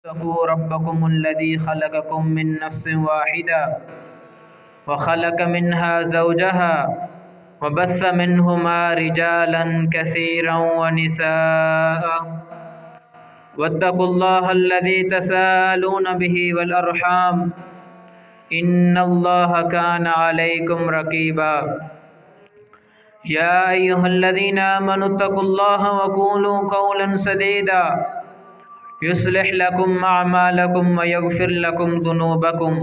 इत्तक़ू रब्बकुमुल्लज़ी ख़लक़कुम मिन नफ़्सिन वाहिदा व ख़लक़ मिन्हा ज़ौजहा व बस्स मिन्हुमा रिजालन कसीरन व निसाअ वत्तक़ुल्लाहल्लज़ी तसाअलून बिही वल अर्हाम इन्नल्लाहा काना अलैकुम रक़ीबा। या अय्युहल्लज़ीना आमनुत्तक़ुल्लाहा व क़ूलू क़ौलन सदीदा युस्लिह लकुम अअमालकुम व यग़फ़िर लकुम ज़ुनूबकुम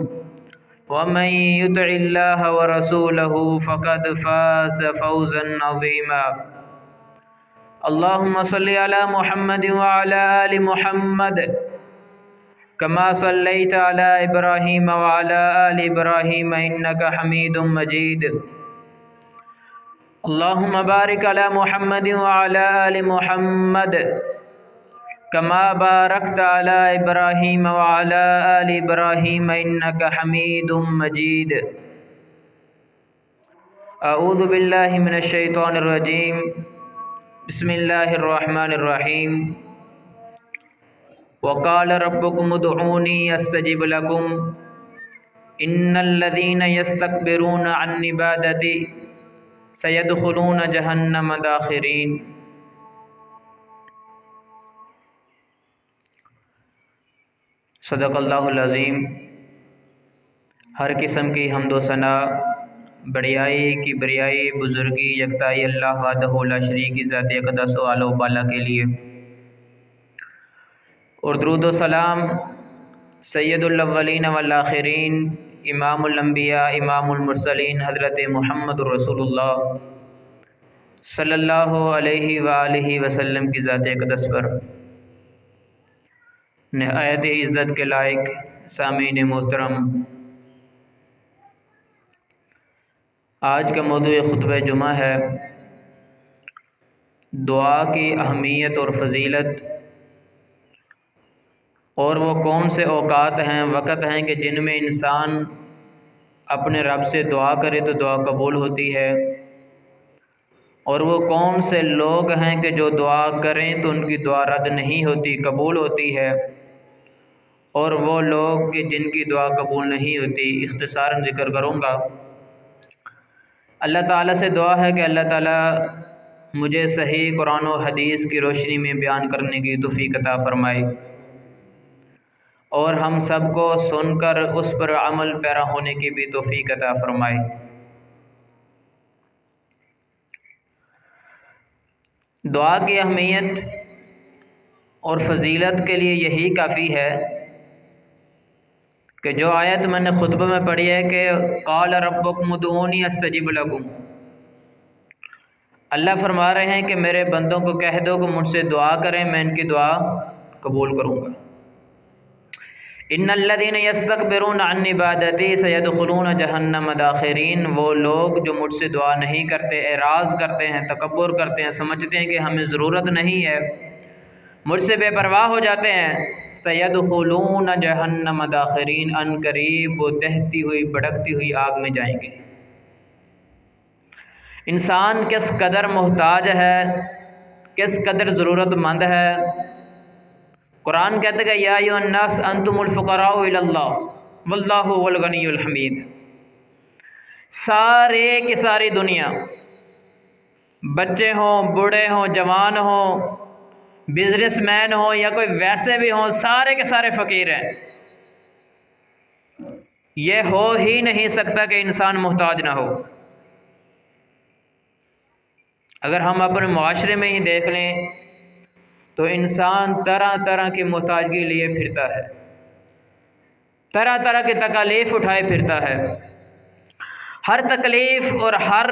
व मन युतिइल्लाह व रसूलहु फ़क़द फ़ाज़ फ़ौज़न अज़ीमा। अल्लाहुम्मा सल्लि अला मुहम्मद व अला आलि मुहम्मद कमा सल्लैता अला इब्राहीम व अला आलि इब्राहीम इन्नका हमीदुम मजीद। अल्लाहुम्मा बारिक अला मुहम्मद व अला आलि मुहम्मद कमा बारकता अला इब्राहीम व अला आलि इब्राहीम इन्नका हमीदुम मजीद। अऊज़ु बिल्लाहि मिनश शैतानिर रजीम। बिस्मिल्लाहिर रहमानिर रहीम। वक़ाल रब्बुकुम उदऊनी अस्तजिब लकुम इन्नल्लज़ीना यस्तकबिरून अन इबादती सयदखुलून जहन्नम दाखिरीन। सदक़ल्लाहुल अज़ीम। हर किस्म की हम्दो सना, बढ़ियाई की बरियाई, बुज़ुर्गी, यकताई अल्लाह वहदहु ला शरीक की ज़ात अक़दस व आला बाला के लिए, और दुरूद व सलाम सय्यदुल अव्वलीन वल आखिरीन, इमामुल अंबिया इमामुल मुरसलीन हज़रत मुहम्मदुर रसूलुल्लाह सल्लल्लाहु अलैहि व आलिहि वसल्लम की ज़ात अक़दस पर निहायत इज़्ज़त के लायक सामीन मोहतरम, आज का मौज़ू खुतबा जुमा है दुआ की अहमियत और फ़जीलत, और वो कौन से औक़ात हैं, वक़्त हैं कि जिनमें इंसान अपने रब से दुआ करे तो दुआ कबूल होती है, और वो कौन से लोग हैं कि जो दुआ करें तो उनकी दुआ रद्द नहीं होती, कबूल होती है, और वो लोग कि जिनकी दुआ कबूल नहीं होती। इख्तिसारन ज़िक्र करूँगा। अल्लाह ताला से दुआ है कि अल्लाह ताला मुझे सही कुरान और हदीस की रोशनी में बयान करने की तौफ़ीक़ अता फ़रमाए, और हम सब को सुनकर उस पर अमल पैरा होने की भी तौफ़ीक़ अता फ़रमाए। दुआ की अहमियत और फ़जीलत के लिए यही काफ़ी है कि जो आयत मैंने खुतबे में पढ़ी है कि क़ाल रब्बुकुम उदऊनी अस्तजिब लकुम, अल्लाह फरमा रहे हैं कि मेरे बंदों को कह दो कि मुझसे दुआ करें, मैं इनकी दुआ कबूल करूँगा। इन्नल्लज़ीना यस्तकबिरून अन इबादती सयदखुलून जहन्नम दाखिरीन, वो लोग जो मुझसे दुआ नहीं करते, एराज़ करते हैं, तकब्बुर करते हैं, समझते हैं कि हमें ज़रूरत नहीं है, मुझसे बेपरवाह हो जाते हैं, सयदखुलून जहन्नम दाखिरीन, अन करीब वो दहती हुई भड़कती हुई आग में जाएंगे। इंसान किस कदर मोहताज है, किस कदर ज़रूरतमंद है। कुरान कहते हैं या अय्युहन्नास अंतुमुल फुक़राउ इलल्लाह वल्लाहु हुवल गनियुल हमीद। सारे की सारी दुनिया, बच्चे हों, बूढ़े हों, जवान हों, बिजनेसमैन हो या कोई वैसे भी हों, सारे के सारे फ़कीर हैं। ये हो ही नहीं सकता कि इंसान मोहताज ना हो। अगर हम अपने मुआशरे में ही देख लें तो इंसान तरह तरह की मोहताजगी लिए फिरता है, तरह तरह की तकालीफ़ उठाए फिरता है। हर तकलीफ़ और हर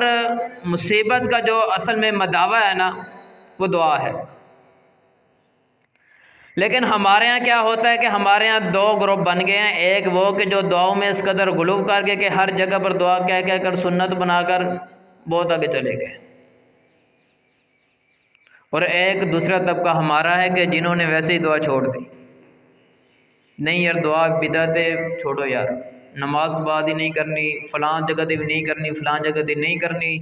मुसीबत का जो असल में मदावा है ना, वो दुआ है। लेकिन हमारे यहाँ क्या होता है कि हमारे यहाँ दो ग्रुप बन गए हैं। एक वो कि जो दुआओं में इस कदर गुलूफ़ करके कि हर जगह पर दुआ कह कह कर सुन्नत बनाकर बहुत आगे चले गए, और एक दूसरा तबका हमारा है कि जिन्होंने वैसे ही दुआ छोड़ दी। नहीं यार, दुआ बिदअत है, छोड़ो यार, नमाज बाद ही नहीं करनी, फ़लाँ जगह भी नहीं करनी, फ़लाँ जगह भी नहीं करनी,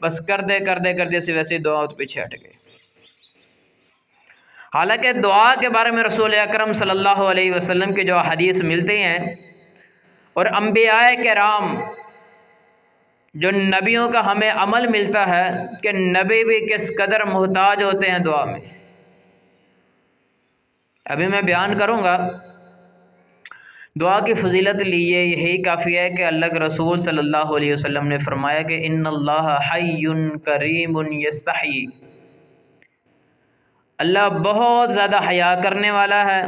बस कर दे से वैसे ही दुआ तो पीछे हट गए। हालांकि दुआ के बारे में रसूल अकरम सल्लल्लाहु अलैहि वसल्लम के जो हदीस मिलते हैं और अंबियाए किराम जो नबियों का हमें अमल मिलता है कि नबी भी किस कदर मोहताज होते हैं दुआ में। अभी मैं बयान करूँगा। दुआ की फजीलत लिए यही काफ़ी है कि अल्लाह के रसूल सल्लल्लाहु अलैहि वसल्लम ने फरमाया कि इन्नल्लाह हय्युन करीमुन यस्तही, अल्लाह बहुत ज़्यादा हया करने वाला है,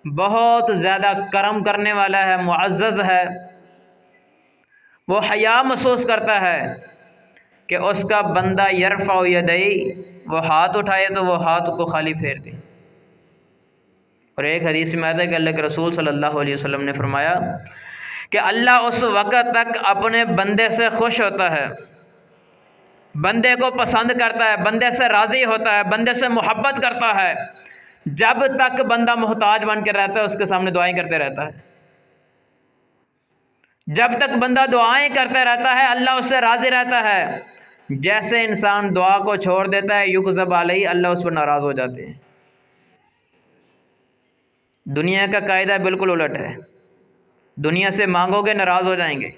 बहुत ज़्यादा करम करने वाला है, मुअज़्ज़ज़ है। वो हया महसूस करता है कि उसका बंदा यरफ़ा यदई, वो हाथ उठाए तो वो हाथ को खाली फेर दे। और एक हदीस में आता है कि अल्लाह के रसूल सल्लल्लाहु अलैहि वसल्लम ने फरमाया कि अल्लाह उस वक़्त तक अपने बंदे से खुश होता है, बंदे को पसंद करता है, बंदे से राज़ी होता है, बंदे से मोहब्बत करता है, जब तक बंदा मोहताज बन के रहता है उसके सामने दुआएं करते रहता है। जब तक बंदा दुआएं करते रहता है अल्लाह उससे राज़ी रहता है। जैसे इंसान दुआ को छोड़ देता है युग़ज़ब अलैहि, अल्लाह उस पर नाराज़ हो जाते हैं। दुनिया का कायदा बिल्कुल उलट है। दुनिया से मांगोगे नाराज़ हो जाएंगे।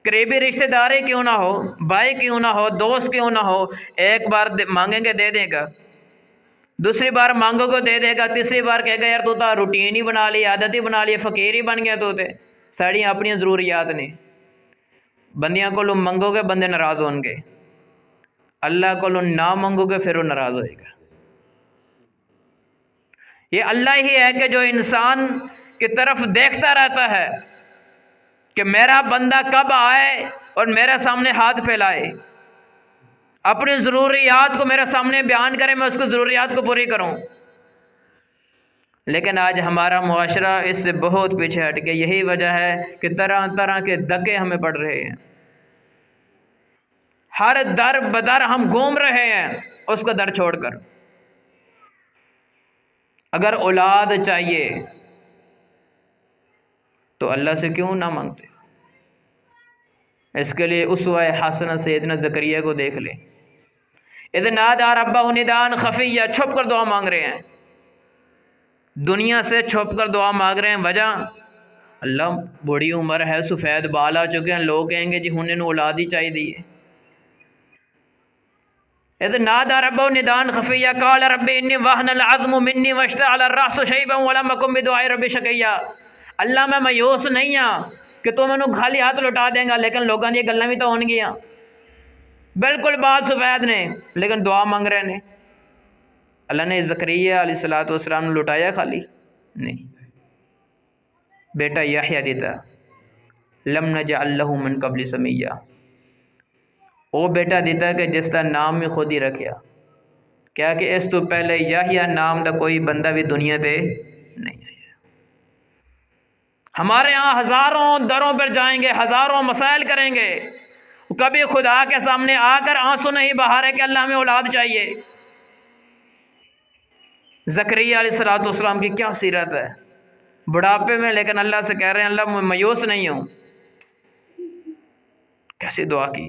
करीबी रिश्तेदारी क्यों ना हो, भाई क्यों ना हो, दोस्त क्यों ना हो, एक बार मांगेंगे दे देगा, दूसरी बार मांगोगे दे देगा, तीसरी बार कहेगा यार तू तो रूटीन ही बना ली, आदत ही बना ली, फ़कीर ही बन गया तू तो, साड़ियाँ अपनी ज़रूरियात ने। बंदियाँ को मंगोगे बंदे नाराज़ होंगे, अल्लाह को ना मंगोगे फिर वो नाराज़ होएगा। ये अल्लाह ही है कि जो इंसान की तरफ देखता रहता है कि मेरा बंदा कब आए और मेरे सामने हाथ फैलाए, अपनी ज़रूरियात को मेरे सामने बयान करे, मैं उसकी ज़रूरियात को पूरी करूं। लेकिन आज हमारा मुआशरा इससे बहुत पीछे हट गया। यही वजह है कि तरह तरह के धक्के हमें पड़ रहे हैं। हर दर बदर हम घूम रहे हैं उसका दर छोड़कर। अगर औलाद चाहिए तो अल्लाह से क्यों ना मांगते। इसके लिए उसवा हसना सैयदना ज़करिया को देख ले। इधर नादा रब्बहु निदान खफिया, छुप कर दुआ मांग रहे हैं, दुनिया से छुप कर दुआ मांग रहे हैं। वजह अल्लाह बड़ी उम्र है, सफ़ेद बाल आ चुके हैं, लोग कहेंगे जी हुन औलाद ही चाहिए। इधर नादा रब्बहु निदान खफिया क़ाल रब्बी इन्नी वहनल अज़्मु मिन्नी वश्तअल अर्रअसु शैबन वलम अकुन बिदुआइ रब्बी शक़िय्या। अल्लाह मैं मायूस नहीं हाँ कि तू मैनू खाली हाथ लौटा देंगा, लेकिन लोगों दी गल्लां भी तो होणगियां। बिल्कुल बाल सफ़ेद ने लेकिन दुआ मंग रहे ने। अल्लाह ने ज़करिया अलैहिस्सलातु वस्सलाम ने लुटाया खाली नहीं, बेटा यहया दिता, लम नजअल लहू मिन क़ब्ल समय्या, वो बेटा दिता कि जिसका नाम में खुद ही रखिया, क्या कि इस तो पहले यहया नाम का कोई बंदा भी दुनिया ते नहीं आया। हमारे यहाँ हज़ारों दरों पर जाएंगे, हज़ारों मसाइल करेंगे, कभी खुदा के सामने आकर आंसू नहीं बहा रहे कि अल्लाह हमें औलाद चाहिए। ज़करिया अलैहिस्सलाम की क्या सीरत है, बुढ़ापे में, लेकिन अल्लाह से कह रहे हैं अल्लाह मैं मायूस नहीं हूँ। कैसी दुआ की,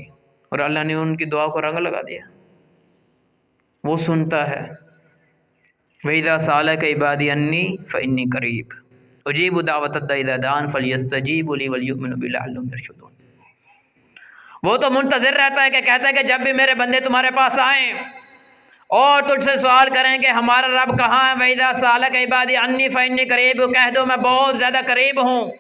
और अल्लाह ने उनकी दुआ को रंग लगा दिया। वो सुनता है। वइज़ा सालक इबादी अन्नी फ़इन्नी करीब उजीबु दावतद दाई इज़ा दान फलयस्तजीबु ली वलयुमिनु बी लअल्लहुम यरशुदून। वो तो मुंतज़िर रहता है कि कहता है कि जब भी मेरे बंदे तुम्हारे पास आएँ और तुझसे सवाल करें कि हमारा रब कहाँ है, वइज़ा सालक इबादी अन्नी फ़इन्नी करीब, कह दो मैं बहुत ज़्यादा करीब हूँ।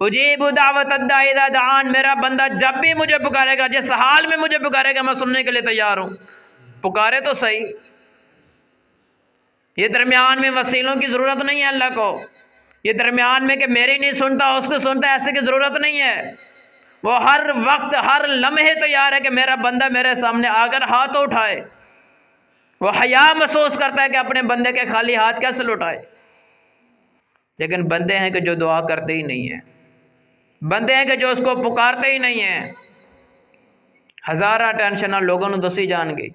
उजीबु दावतद दाई इज़ा दान, मेरा बंदा जब भी मुझे पुकारेगा, जिस हाल में मुझे पुकारेगा मैं सुनने के लिए तैयार हूँ। पुकारे तो सही। ये दरमियान में वसीलों की ज़रूरत नहीं है अल्लाह को। ये दरमियान में कि मेरी नहीं सुनता उसको सुनता, ऐसे की ज़रूरत नहीं है। वो हर वक्त हर लम्हे तैयार है कि मेरा बंदा मेरे सामने आकर हाथ उठाए। वो हया महसूस करता है कि अपने बंदे के खाली हाथ कैसे लुटाए। लेकिन बंदे हैं कि जो दुआ करते ही नहीं हैं, बंदे हैं कि जो उसको पुकारते ही नहीं हैं। हज़ारा टेंशन लोगों ने दसी जान गई,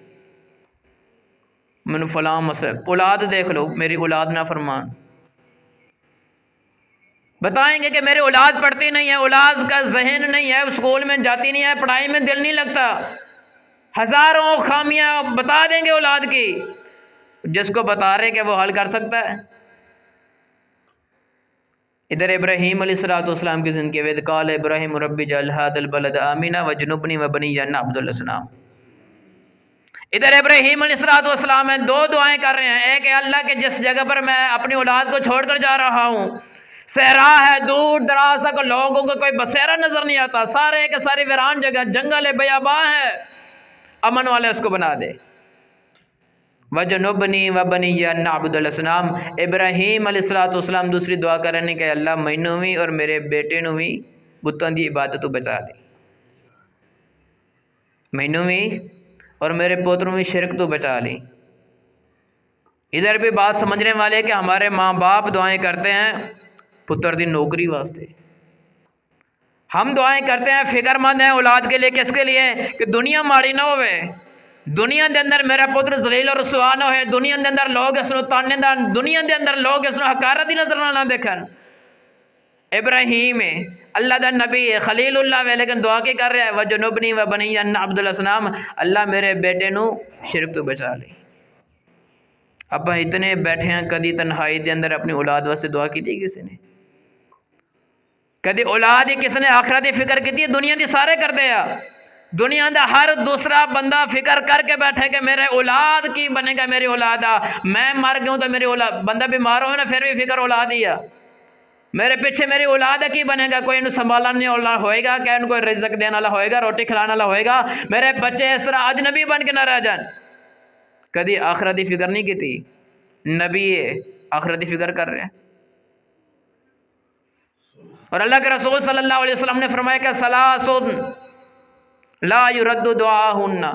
मैनू फलां मसला, औलाद देख लो, मेरी औलाद ना फरमान, बताएंगे कि मेरी औलाद पढ़ती नहीं है, औलाद का जहन नहीं है, स्कूल में जाती नहीं है, पढ़ाई में दिल नहीं लगता, हज़ारों खामियां बता देंगे औलाद की। जिसको बता रहे कि वो हल कर सकता है। इधर इब्राहीम अलैहिस्सलाम की ज़िंदगी वेद काल इब्राहीम रब्बी जअल हाज़ल बलद आमिना वजनुब्नी व बनिया अन नअबुदल असनाम। इधर इब्राहीम अलैहिस्सलाम है, दो दुआएं कर रहे हैं। एक है अल्लाह के जिस जगह पर मैं अपनी औलाद को छोड़कर जा रहा हूँ सहरा है, दूर दराज तक लोगों को कोई बसेरा नजर नहीं आता, सारे के सारी वीरान जगह, जंगल है, बयाबा है, अमन वाले उसको बना दे। वजनुबनी व बनिया नअबुदल असनाम। इब्राहीम अलैहिस्सलाम दूसरी दुआ कर रहे हैं कि अल्लाह मैनू भी और मेरे बेटे नू भी बुतों की इबादत तो बचा ले, मैनू भी और मेरे पुत्र भी शिरक तो बचा ली। इधर भी बात समझने वाले कि हमारे माँ बाप दुआएं करते हैं पुत्र की नौकरी वास्ते, हम दुआएं करते हैं फिक्रमंद हैं औलाद के लिए, किसके लिए? कि दुनिया माड़ी ना होवे, दुनिया के अंदर मेरा पुत्र जलील और रुसवा ना होए, दुनिया के अंदर लोग इसनों ताने दान, दुनिया के अंदर लोग इसनों हकारत की नजर ना देखन। इब्राहीम है अल्लाह का नबी है, खलीलुल्लाह है, लेकिन दुआ के कर रहा है वजनुबनी व बनिया अन नअबुदल असनाम, अल्लाह मेरे बेटे नू शिरक तो बचा ले। आप इतने बैठे हैं, कभी तन्हाई के अंदर अपनी औलाद वास्ते दुआ की थी किसी ने? कभी औलाद ही किसने आखिरत की फिक्र की? दुनिया की सारे करते हैं, दुनिया का हर दूसरा बंदा फिक्र करके बैठे कि मेरे औलाद की बनेगा, मेरी औलाद आ, मैं मर गया तो मेरी औलाद, बंदा बीमार हो ना फिर भी फिक्र औलाद ही आ, मेरे पीछे मेरी औलाद की बनेगा, कोई इन्हें संभालने वाला होएगा, क्या इनको रिज़्क देने वाला होएगा, रोटी खिलाने वाला होएगा, मेरे बच्चे इस तरह अजनबी बन के ना रह जान। कभी आखिरत की फिक्र नहीं की थी? नबी आखिरत की फिक्र कर रहे हैं। और अल्लाह के रसूल सल्लल्लाहु अलैहि वसल्लम ने फरमाया कि सलासुन ला युरद्दु दुआहुन्ना,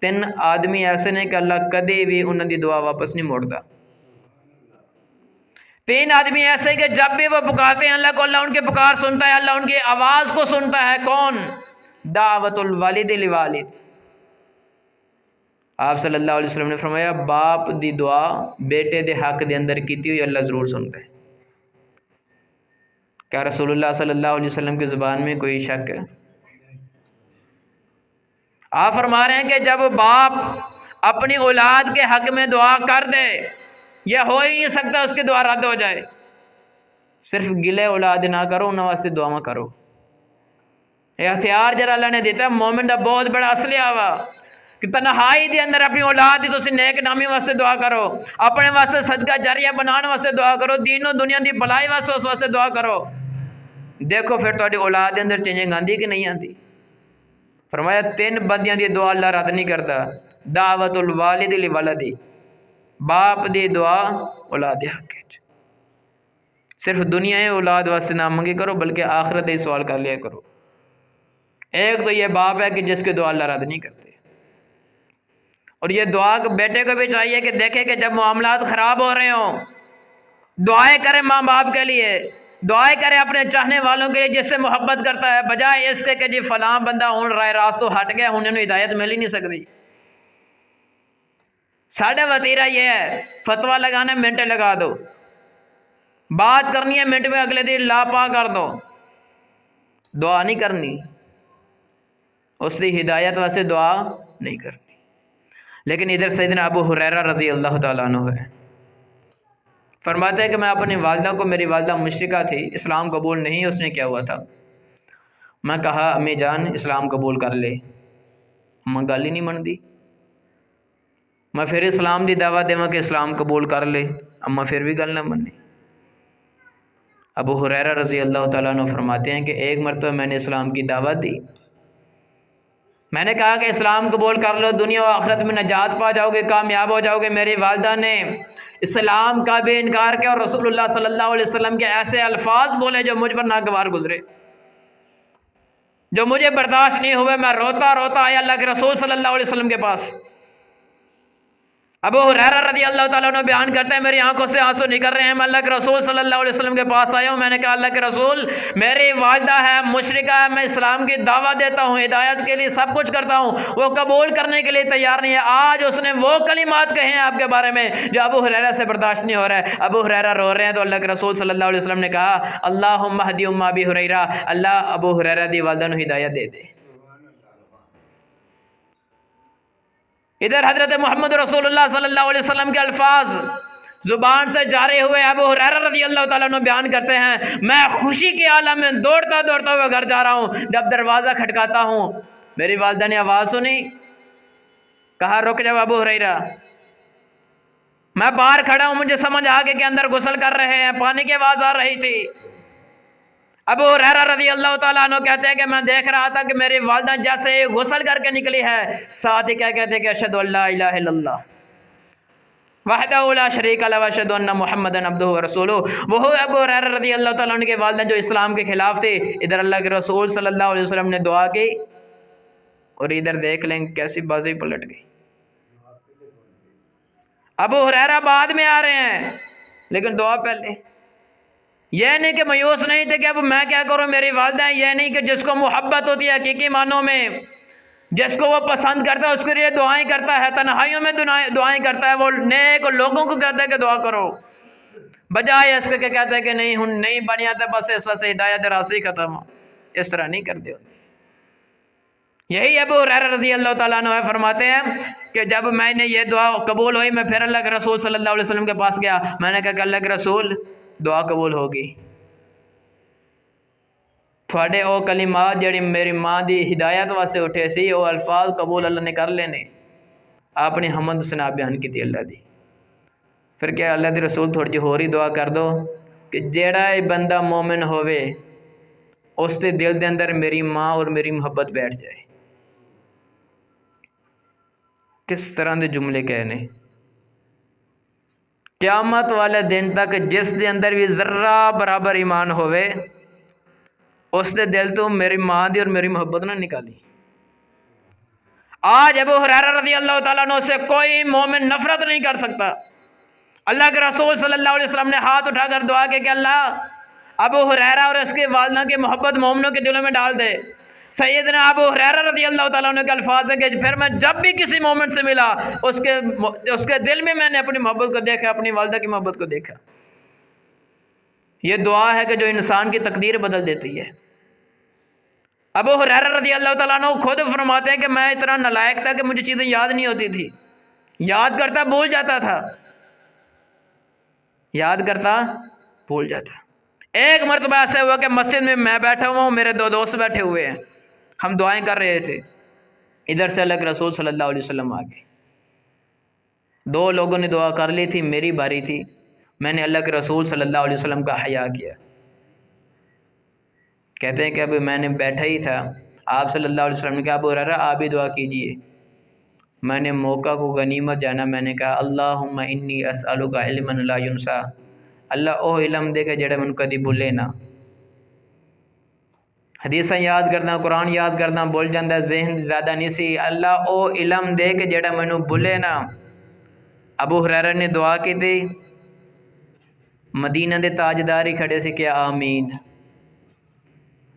3 आदमी ऐसे ने कि अल्लाह कदे भी उन्होंने दुआ वापस नहीं मोड़ता। 3 आदमी ऐसे कि जब भी वो पुकारते हैं अल्लाह को, अल्लाह उनके पुकार सुनता है, अल्लाह उनकी आवाज़ को सुनता है। कौन? दावतुल वालिद लिवालिद। आप सल्लल्लाहु अलैहि वसल्लम ने फरमाया बाप दी दुआ बेटे दे हक दे अंदर कीती हुई अल्लाह ज़रूर सुनता है। क्या रसूलुल्लाह सल्लल्लाहु अलैहि वसल्लम की ज़ुबान में कोई शक है? आप फरमा रहे हैं कि जब बाप अपनी औलाद के हक में दुआ कर दे, यह हो ही नहीं सकता उसकी दुआ रद्द हो जाए। सिर्फ गिले औलाद ना करो, उन्होंने वास्ते दुआ करो। यह हथियार जरा अल्लाह ने दिता मोमिन का बहुत बड़ा असलिया वा कि तन्हाई के अंदर अपनी औलाद की तुम नेक नामी वास्ते दुआ करो, अपने वास्ते सदका जारिया बनाने वास्ते दुआ करो, दीनों दुनिया की भलाई वास्ते उस वास्ते दुआ करो। देखो फिर तुहाडी औलाद के अंदर चेंजिंग आती कि नहीं आती। फरमाया 3 बंदियां की दुआ अल्लाह रद्द नहीं करता। दावतुल वालिद लि वलदी, बाप की दुआ औलाद के हक च। सिर्फ दुनिया औलाद वास्ते ना मंगी करो, बल्कि आखिरत ही सवाल कर लिया करो। एक तो ये बाप है कि जिसकी दुआ अल्लाह रद्द नहीं करते, और ये दुआ बेटे को भी चाहिए कि देखे कि जब मामलात ख़राब हो रहे हों दुआएं करें माँ बाप के लिए, दुआएं करें अपने चाहने वालों के लिए जिससे मोहब्बत करता है, बजाय इसके कि जी फलां बंदा हूँ राय रास्तों हट गया, हूँ इन्होंने हिदायत मिल ही नहीं सकती। साढ़े वतीरा ये है फतवा लगाना मिनट लगा दो, बात करनी है मिनट में अगले दिन लापा कर दो, दुआ नहीं करनी, उसकी हिदायत वास्ते दुआ नहीं करनी। लेकिन इधर सैयदना अबू हुरैरा रज़ी अल्लाह ताला अन्हु है, फरमाते हैं कि मैं अपनी वालदा को, मेरी वालदा मुशरिका थी, इस्लाम कबूल नहीं उसने क्या हुआ था, मैं कहा अम्मी जान इस्लाम कबूल कर ले, अम्मा गल ही नहीं मनती। मैं फिर इस्लाम की दावा देव कि इस्लाम कबूल कर ले, अम्मा फिर भी गल ना मनी। अबू हुरैरा रज़ी अल्लाह ताला अन्हु फरमाते हैं कि एक मरतबा मैंने इस्लाम की दावत दी, मैंने कहा कि इस्लाम कबूल कर लो, दुनिया और आखिरत में नजात पा जाओगे, कामयाब हो जाओगे। मेरी वालदा ने इस्लाम का भी इनकार किया और रसूलुल्लाह सल्लल्लाहु अलैहि वसल्लम के ऐसे अल्फाज बोले जो मुझ पर नागवार गुजरे, जो मुझे बर्दाश्त नहीं हुए। मैं रोता रोता आया अल्लाह के रसूल सल्लल्लाहु अलैहि वसल्लम के पास। अबू हुरैरा रज़ी अल्लाह ताला अन्हु बयान करते हैं मेरी आंखों से आंसू निकल रहे हैं, मैं अल्लाह के रसूल सल्लल्लाहु अलैहि वसल्लम के पास आया हूँ। मैंने कहा अल्लाह के रसूल मेरी वालिदा है मुशरिका है, मैं इस्लाम की दावा देता हूँ, हिदायत के लिए सब कुछ करता हूँ, वो कबूल करने के लिए तैयार नहीं है। आज उसने वो कलिमात कहे हैं आपके बारे में जो अबू हुरैरा से बर्दाश्त नहीं हो रहा है। अबू हुरैरा रो रहे हैं तो अल्लाह के रसूल सल्लल्लाहु अलैहि वसल्लम ने कहा अल्लाहुम्मा हदी उम्मा अबी हुरैरा, अल्लाह अबू हुरैरा दी वालिदा नूं हिदायत दे दे। इधर हजरत मोहम्मद रसूलुल्लाह सल्लल्लाहु अलैहि वसल्लम के अल्फाज जुबान से जारे हुए अबू हुरैरा रज़ी अल्लाह ताला अन्हु बयान करते हैं, मैं खुशी के आलम में दौड़ता दौड़ता हुआ घर जा रहा हूँ। जब दरवाज़ा खटकाता हूँ, मेरी वालिदा ने आवाज़ सुनी, कहा रुक जाओ अबू हुरैरा। मैं बाहर खड़ा हूँ, मुझे समझ आ गया कि अंदर गुस्ल कर रहे हैं, पानी की आवाज़ आ रही थी। अबू हुरैरा रज़ी अल्लाह ताला अन्हु कहते हैं कि मैं देख रहा था कि मेरी वालिदा जैसे गुस्ल करके निकली है, साथ ही क्या कहते हैं कि अशहदु अल्ला इलाहा इल्लल्लाह वहदहु ला शरीका लहु व अशहदु अन्ना मुहम्मदन अब्दुहु व रसूलुहु। वो अबू हुरैरा रज़ी अल्लाह ताला अन्हु के वालिदा जो इस्लाम के खिलाफ थे। इधर अल्लाह के रसूल सल्लल्लाहु अलैहि वसल्लम ने दुआ की और इधर देख लें कैसी बाजी पलट गई। अबू हुरैरा बाद में आ रहे हैं, लेकिन दुआ पहले। यह नहीं कि मायूस नहीं थे कि अब मैं क्या करूं, मेरी वालिदा। यह नहीं कि जिसको मोहब्बत होती है हकीकी मानों में, जिसको वो पसंद करता है उसके लिए दुआएं करता है, तन्हाइयों में दुआएं करता है, वो नेक लोगों को कहता है कि दुआ करो, बजाय इसके के कहता है कि नहीं हूँ नहीं बनिया तो बस इस वजह से हिदायत रासी खत्म। इस तरह नहीं करते होते। यही अबू हुरैरा रज़ी अल्लाह ताला अन्हु फरमाते हैं कि जब मैंने ये दुआ कबूल हुई, मैं फिर अल्लाह के रसूल सल्लल्लाहु अलैहि वसल्लम के पास गया। मैंने कहा कि अल्लाह के रसूल, दुआ कबूल होगी। थोड़े ओ कलिमात जड़ी मेरी माँ की हिदायत वास्ते उठे सी, वो अल्फाज कबूल अल्लाह ने कर लेने। आपने हमद सना बयान की थी अल्लाह दी। फिर क्या अल्लाह के रसूल थोड़ी जी होर ही दुआ कर दो कि जेड़ा बंदा मोमिन होवे उसके दिल के अंदर मेरी माँ और मेरी मोहब्बत बैठ जाए। किस तरह के जुमले कहने। क़यामत वाले दिन तक जिस दे अंदर भी जर्रा बराबर ईमान होवे उसके दिल तो मेरी माँ दी और मेरी मोहब्बत ना निकाली। आज अबू हुरैरा रज़ी अल्लाह ताला अन्हु से कोई मोमिन नफरत नहीं कर सकता। अल्लाह के रसूल सल्लल्लाहु अलैहि वसल्लम ने हाथ उठाकर दुआ की कि अल्लाह अबू हुरैरा और उसके वालिदा की मोहब्बत मोमिनों के दिलों में डाल दे। सैयदना अबू हुरैरा रज़ी अल्लाह ताला अन्हु के अल्फाज है कि फिर मैं जब भी किसी मोमिन से मिला उसके दिल में मैंने अपनी मोहब्बत को देखा, अपनी वालिदा की मोहब्बत को देखा। ये दुआ है कि जो इंसान की तकदीर बदल देती है। अबू हुरैरा रज़ी अल्लाह ताला अन्हु खुद फरमाते हैं कि मैं इतना नालायक था कि मुझे चीज़ें याद नहीं होती थी, याद करता भूल जाता था, याद करता भूल जाता। एक मरतबा ऐसा हुआ कि मस्जिद में मैं बैठा हुआ हूँ, मेरे दो दोस्त बैठे हुए हैं, हम दुआएं कर रहे थे। इधर से अल्लाह के रसूल सल्लल्लाहु अलैहि वसल्लम आ गए। दो लोगों ने दुआ कर ली थी, मेरी बारी थी। मैंने अल्लाह के रसूल सल्लल्लाहु अलैहि वसल्लम का हया किया। कहते हैं कि अभी मैंने बैठा ही था, आप सल्लल्लाहु अलैहि वसल्लम ने कहा अबू हुरैरा आप भी दुआ कीजिए। मैंने मौका को गनीमत जाना, मैंने कहा अल्लाहुम्मा इन्नी अस्अलुका इल्मन ला युनसा, अल्लाह ओ इलम दे के जेड़ा मैनू कदी भुले ना। हदीसां याद करना, कुरान याद करना भुल जाता है, जहन ज़्यादा नहीं सी। अल्लाह ओ इलम दे के जेड़ा मैनू भुले ना। अबू हुरैरा ने दुआ की थी, मदीना दे ताजदार ही खड़े से क्या आमीन।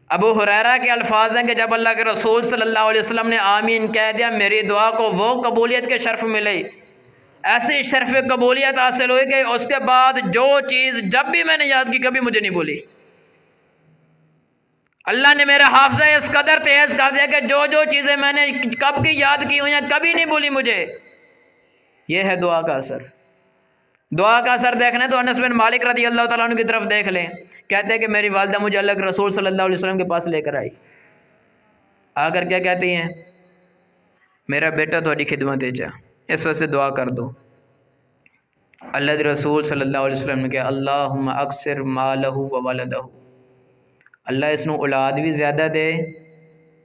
अबू हुरैरा के अल्फाज हैं कि जब अल्लाह के रसूल सल्लल्लाहु अलैहि वसल्लम ने आमीन कह दिया, मेरी दुआ को वो कबूलियत के शर्फ मिले, ऐसी शर्फ कबूलियत हासिल हुई कि उसके बाद जो चीज़ जब भी मैंने याद की कभी मुझे नहीं भूली। अल्लाह ने मेरा हाफजा इस कदर तेज़ कर दिया कि जो जो चीज़ें मैंने कब की याद की हुई हैं कभी नहीं भूली मुझे। यह है दुआ का असर। दुआ का असर देखना तो अनस बिन मालिक रज़ी अल्लाह ताला अन्हु की तरफ देख लें। कहते हैं कि मेरी वालिदा मुझे अल्लाह के रसूल सल्लल्लाहु अलैहि वसल्लम के पास लेकर आई। आकर क्या कहती हैं, मेरा बेटा थोड़ी खिदमत जा, इस वजह से दुआ कर दो। अल्लाह के रसूल सल्लल्लाहु अलैहि वसल्लम ने कहा अल्लाहुम्मा अक्सिर मालहू व वलदहू, अल्लाह इसनू औलाद भी ज़्यादा दे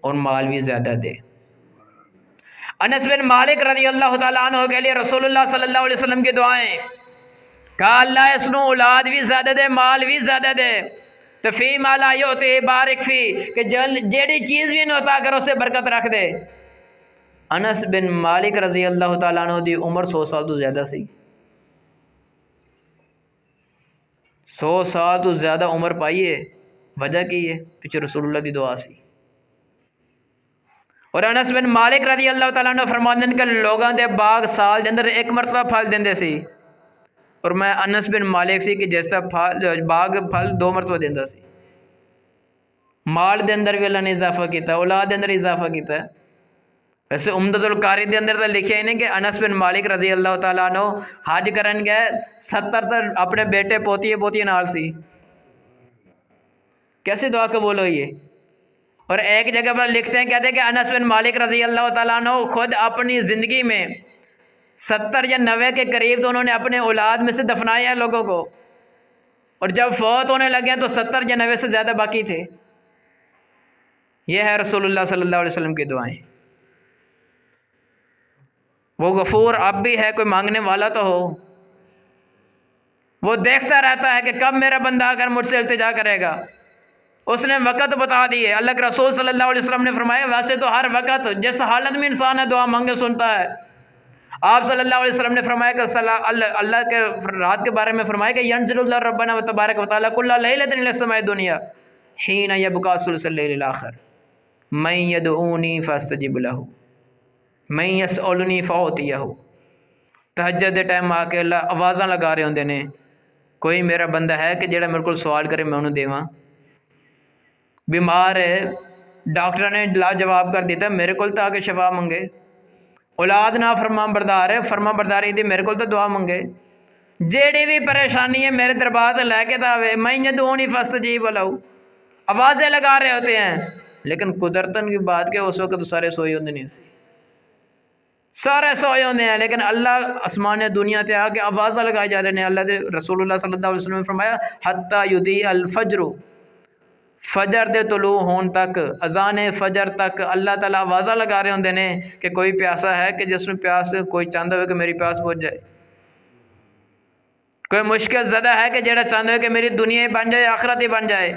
और माल भी ज़्यादा दे। अनस बिन मालिक रज़ी अल्लाह ताला अन्हु के लिए रसूलुल्लाह सल्लल्लाहु अलैहि वसल्लम की दुआएं, कहा अल्लाह इसनू औलाद भी ज़्यादा दे, माल भी ज़्यादा दे। तो फ़ी माला योते बारिक फ़ी, कि जेड़ी चीज़ भी नहीं होता अगर उसे बरकत रख दे। अनस बिन मालिक रज़ी अल्लाह ताला अन्हु दी उम्र 100 साल तो ज़्यादा सी। 100 साल तो ज़्यादा उम्र पाइए, वजह की है पिछे रसूलुल्लाह की दुआ सी। और अनस बिन मालिक रज़ी अल्लाह ताला अन्हु फरमाते हैं कि लोगों के बाग साल के अंदर एक मरतबा फल देंदे सी, और मैं अनस बिन मालिक सी कि जिस तरह बाग फल 2 मरतबा देंदा सी। माल के अंदर भी अल्लाह ने इजाफा किया, औलाद के अंदर इजाफा किया। वैसे उम्दतुल कारी दे अंदर तो लिखे ही नहीं कि अनस बिन मालिक रजी अल्लाह तआला अन्हु हज करन गए 70 तो अपने बेटे पोतिए पोतिए नाल सी। कैसी दुआ कबूल हुई है। और एक जगह पर लिखते हैं, कहते हैं कि अनस बिन मालिक रजी अल्लाह तआला अन्हु खुद अपनी ज़िंदगी में 70 या 90 के करीब तो उन्होंने अपने औलाद में से दफनाया है लोगों को, और जब फौत होने लगे तो 70 या 90 से ज़्यादा बाकी थे। यह है रसूलुल्लाह सल्लल्लाहु अलैहि वसल्लम की दुआएं। वो गफूर अब भी है, कोई मांगने वाला तो हो। वो देखता रहता है कि कब मेरा बंदा आकर मुझसे इल्तिजा करेगा। उसने वक़्त बता दिए। अल्लाह के रसूल सल्लल्लाहु अलैहि वसल्लम ने फरमाया, वैसे तो हर वक़्त जिस हालत में इंसान है दुआ मांगे सुनता है। आप सल्लल्लाहु अलैहि वसल्लम ने फरमाया कि अल्लाह के रात के बारे में फरमाया कि यंज़िलुल्लाह रब्बना व तबारक व तआला कुल्ला लैलतिन इला समाए दुनिया हीना यबका सुलुसल लैलिल आखिर मैं यदऊनी फस्तजिब लहू मैं यसअलुनी फअतियहू। तहज्जुद के टाइम आके अल्लाह आवाज़ा लगा रहे होंदे ने, कोई मेरा बंदा है कि जेड़ा मेरे को सवाल करे मैं उन्होंने देवां। बीमार है, डॉक्टर ने लाजवाब कर दिता, मेरे को तो आके शफा मंगे। औलाद ना फरमा बरदार है, फरमा बरदारी दी मेरे को तो दुआ मंगे। जेड़ी भी परेशानी है मेरे दरबार से लैके तो आवे। मैं यदऊनी फस्तजीब लहू, आवाज़ें लगा रहे होते हैं, लेकिन कुदरतन की बात के उस वक्त तो सारे सोए होंदे नहीं सी, सारे सोए होंदे हैं, लेकिन अल्लाह आसमान दुनिया ते आके आवाज़ा लगाई जा रहे हैं। अल्लाह के रसूलुल्लाह सल्लल्लाहु अलैहि वसल्लम ने फरमाया हत्ता युदी अल फजर, फजर दे तुलू होने तक, अजान फजर तक अल्लाह ताला आवाज़ा लगा रहे होंदे ने कि कोई प्यासा है कि जिसमें प्यास कोई चाहता हो कि मेरी प्यास बुझ जाए। कोई मुश्किल ज़दा है कि जेड़ा चाहता हो कि मेरी दुनिया ही बन जाए आखिरत ही बन जाए,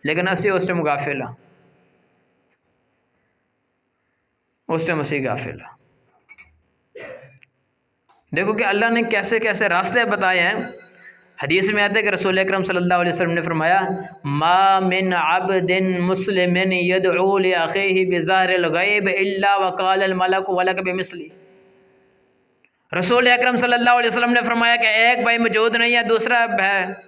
लेकिन असी उस टाइम गाफिल हाँ, उस टाइम असी गाफिल हाँ। देखो कि अल्लाह ने कैसे कैसे रास्ते बताए हैं। हदीस में आता है कि रसूल अकरम सल्लल्लाहु अलैहि वसल्लम ने फरमाया मा मिन अब्दिन मुस्लिमिन यदउ लि अखीहि बिज़ाहिरिल गैब इल्ला वक़ाल अल मलक वलक बिमिस्ली। रसूल अकरम सल्लल्लाहु अलैहि वसल्लम ने फरमाया कि एक भाई मौजूद नहीं है, दूसरा है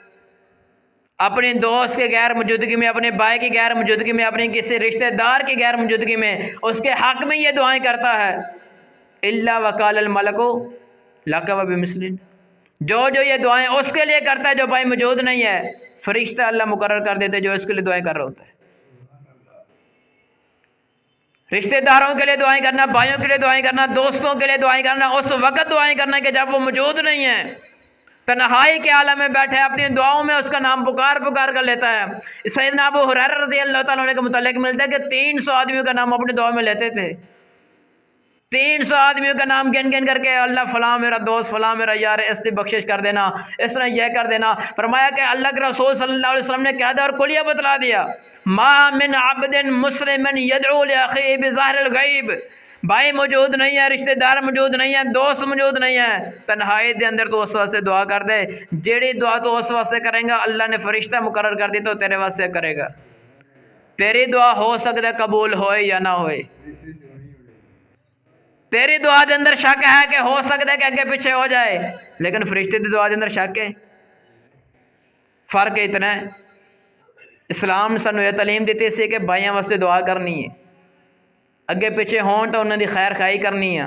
अपने दोस्त के गैर मौजूदगी में, अपने भाई की गैर मौजूदगी में, अपने किसी रिश्तेदार की गैर मौजूदगी में उसके हक़ में ये दुआएं करता है। इल्ला वक़ाल अल मलक लक व बिमिस्लिन, जो जो ये दुआएं उसके लिए करता है जो भाई मौजूद नहीं है, फरिश्ता अल्लाह मुकर्रर कर देते जो इसके लिए दुआएं कर रहा होता है। रिश्तेदारों के लिए दुआएं करना, भाइयों के लिए दुआएं करना, दोस्तों के लिए दुआएं करना, उस वक़्त दुआएं करना कि जब वो मौजूद नहीं है, तन्हाई के आलम में बैठे अपनी दुआओं में उसका नाम पुकार पुकार कर लेता है। सैयदना अबू हुरैरा रज़ी अल्लाह तआला अन्हु के मुतालिक मिलता है कि 300 आदमियों का नाम अपनी दुआ में लेते थे। 300 आदमियों का नाम गिन गिन करके अल्लाह फ़लाँ मेरा दोस्त, फ़लाँ मेरा यार, इसकी बख्शिश कर देना, इसने यह कर देना। फरमाया कि अल्लाह के रसूल सल्लल्लाहु अलैहि वसल्लम ने क़ायदा और कुलिया बतला दिया, मा मिन अब्दिन मुस्लिमिन यदउ लि अखीहि बिज़ाहिरिल गैब, भाई मौजूद नहीं है, रिश्तेदार मौजूद नहीं है, दोस्त मौजूद नहीं है, तन्हाई के अंदर तो उस वास्ते दुआ कर दे। जेड़ी दुआ तो उस वास्ते करेगा अल्लाह ने फरिश्ता मुकर्रर कर दी तो तेरे वास्ते करेगा। तेरी दुआ हो सकता कबूल होए या ना होए। तेरी दुआ के अंदर शक है कि हो सकता है कि अगे पीछे हो जाए, लेकिन फरिश्ते की दुआ के अंदर शक है। फ़र्क इतना है, इस्लाम ने सानू यह तालीम दी सी कि भाइयों वास्ते दुआ करनी है, अगे पीछे होन तो उन्होंने खैर खाई करनी है,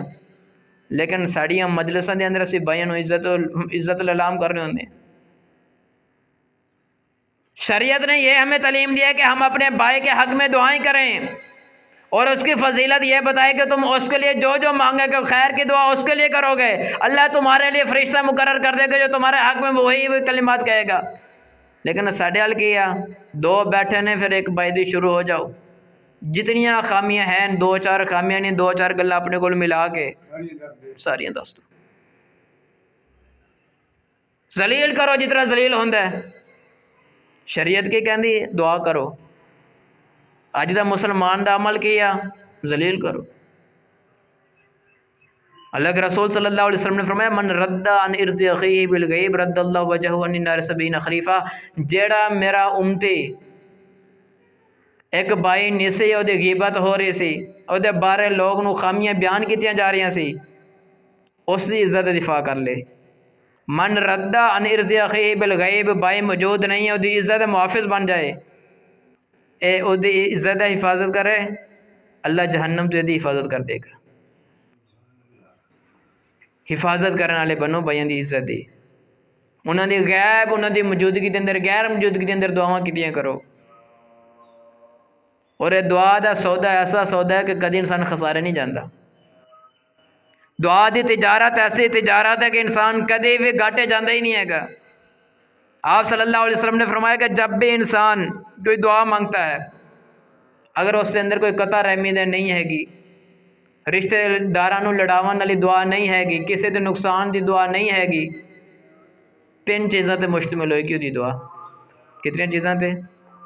लेकिन साड़ियाँ मजलिसां के अंदर असी भाइयों इज्जत ललाम कर रहे होंगे। शरीयत ने यह हमें तालीम दिया कि हम अपने भाई के हक़ में दुआएं करें, और उसकी फजीलत यह बताए कि तुम उसके लिए जो जो मांगोगे खैर की दुआ उसके लिए करोगे, अल्लाह तुम्हारे लिए फरिश्ता मुकर्रर कर देगा जो तुम्हारे हक़ में वही कलिमात कहेगा। लेकिन साढ़े हल किया दो बैठे ने, फिर एक बैदी शुरू हो जाओ, जितनियाँ खामियाँ हैं, 2-4 खामियाँ नहीं, 2-4 गल्लां अपने को मिला के सारियाँ दस दो। जलील करो जितना जलील होंदा है। शरीयत की कहती दुआ करो, अज का मुसलमान का अमल किया जलील करो। अल्लाह के रसूल सल्लल्लाहु अलैहि वसल्लम ने फरमाया मन रद्दा अन इर्ज़ि अखीहि बिल गैब रद्दल्लाहु वजहहु अन नार 70 खरीफा, जेड़ा मेरा उम्मती एक भाई निसे उहदी गिबत हो रही सी, उहदे बारे लोग नूं खामियां बयान कीतियां जा रही सी, उसकी इज्जत दिफा कर ले। मन रद्दा अन इर्ज़ि अखीहि बिल गैब, भाई मौजूद नहीं है, उसकी इज्जत मुहाफिज बन जाए, ए उसकी इज्जत हिफाजत करे अल्लाह जहन्नम तो यदि हिफाजत कर देगा। हिफाजत करने वाले बनो भाइयों की इज्जत दी, उन्होंने गैब उन्होंने मौजूदगी के अंदर गैर मौजूदगी के अंदर दुआवां कीतियां करो। और ये दुआ का सौदा ऐसा सौदा है कि कभी इंसान खसारे नहीं जाता। दुआ की तिजारत ऐसी तिजारत है कि इंसान कभी भी घाटे जाता ही नहीं है। आप सल्लल्लाहु अलैहि वसल्लम ने फरमाया कि जब भी इंसान कोई दुआ मांगता है, अगर उसके अंदर कोई कता रहमी नहीं हैगी, रिश्तेदारों लड़ावन वाली दुआ नहीं हैगी, किसी के नुकसान की दुआ नहीं हैगी, तीन चीज़ों पर मुश्तमिल होगी उसकी दुआ। कितनी चीज़ों पर?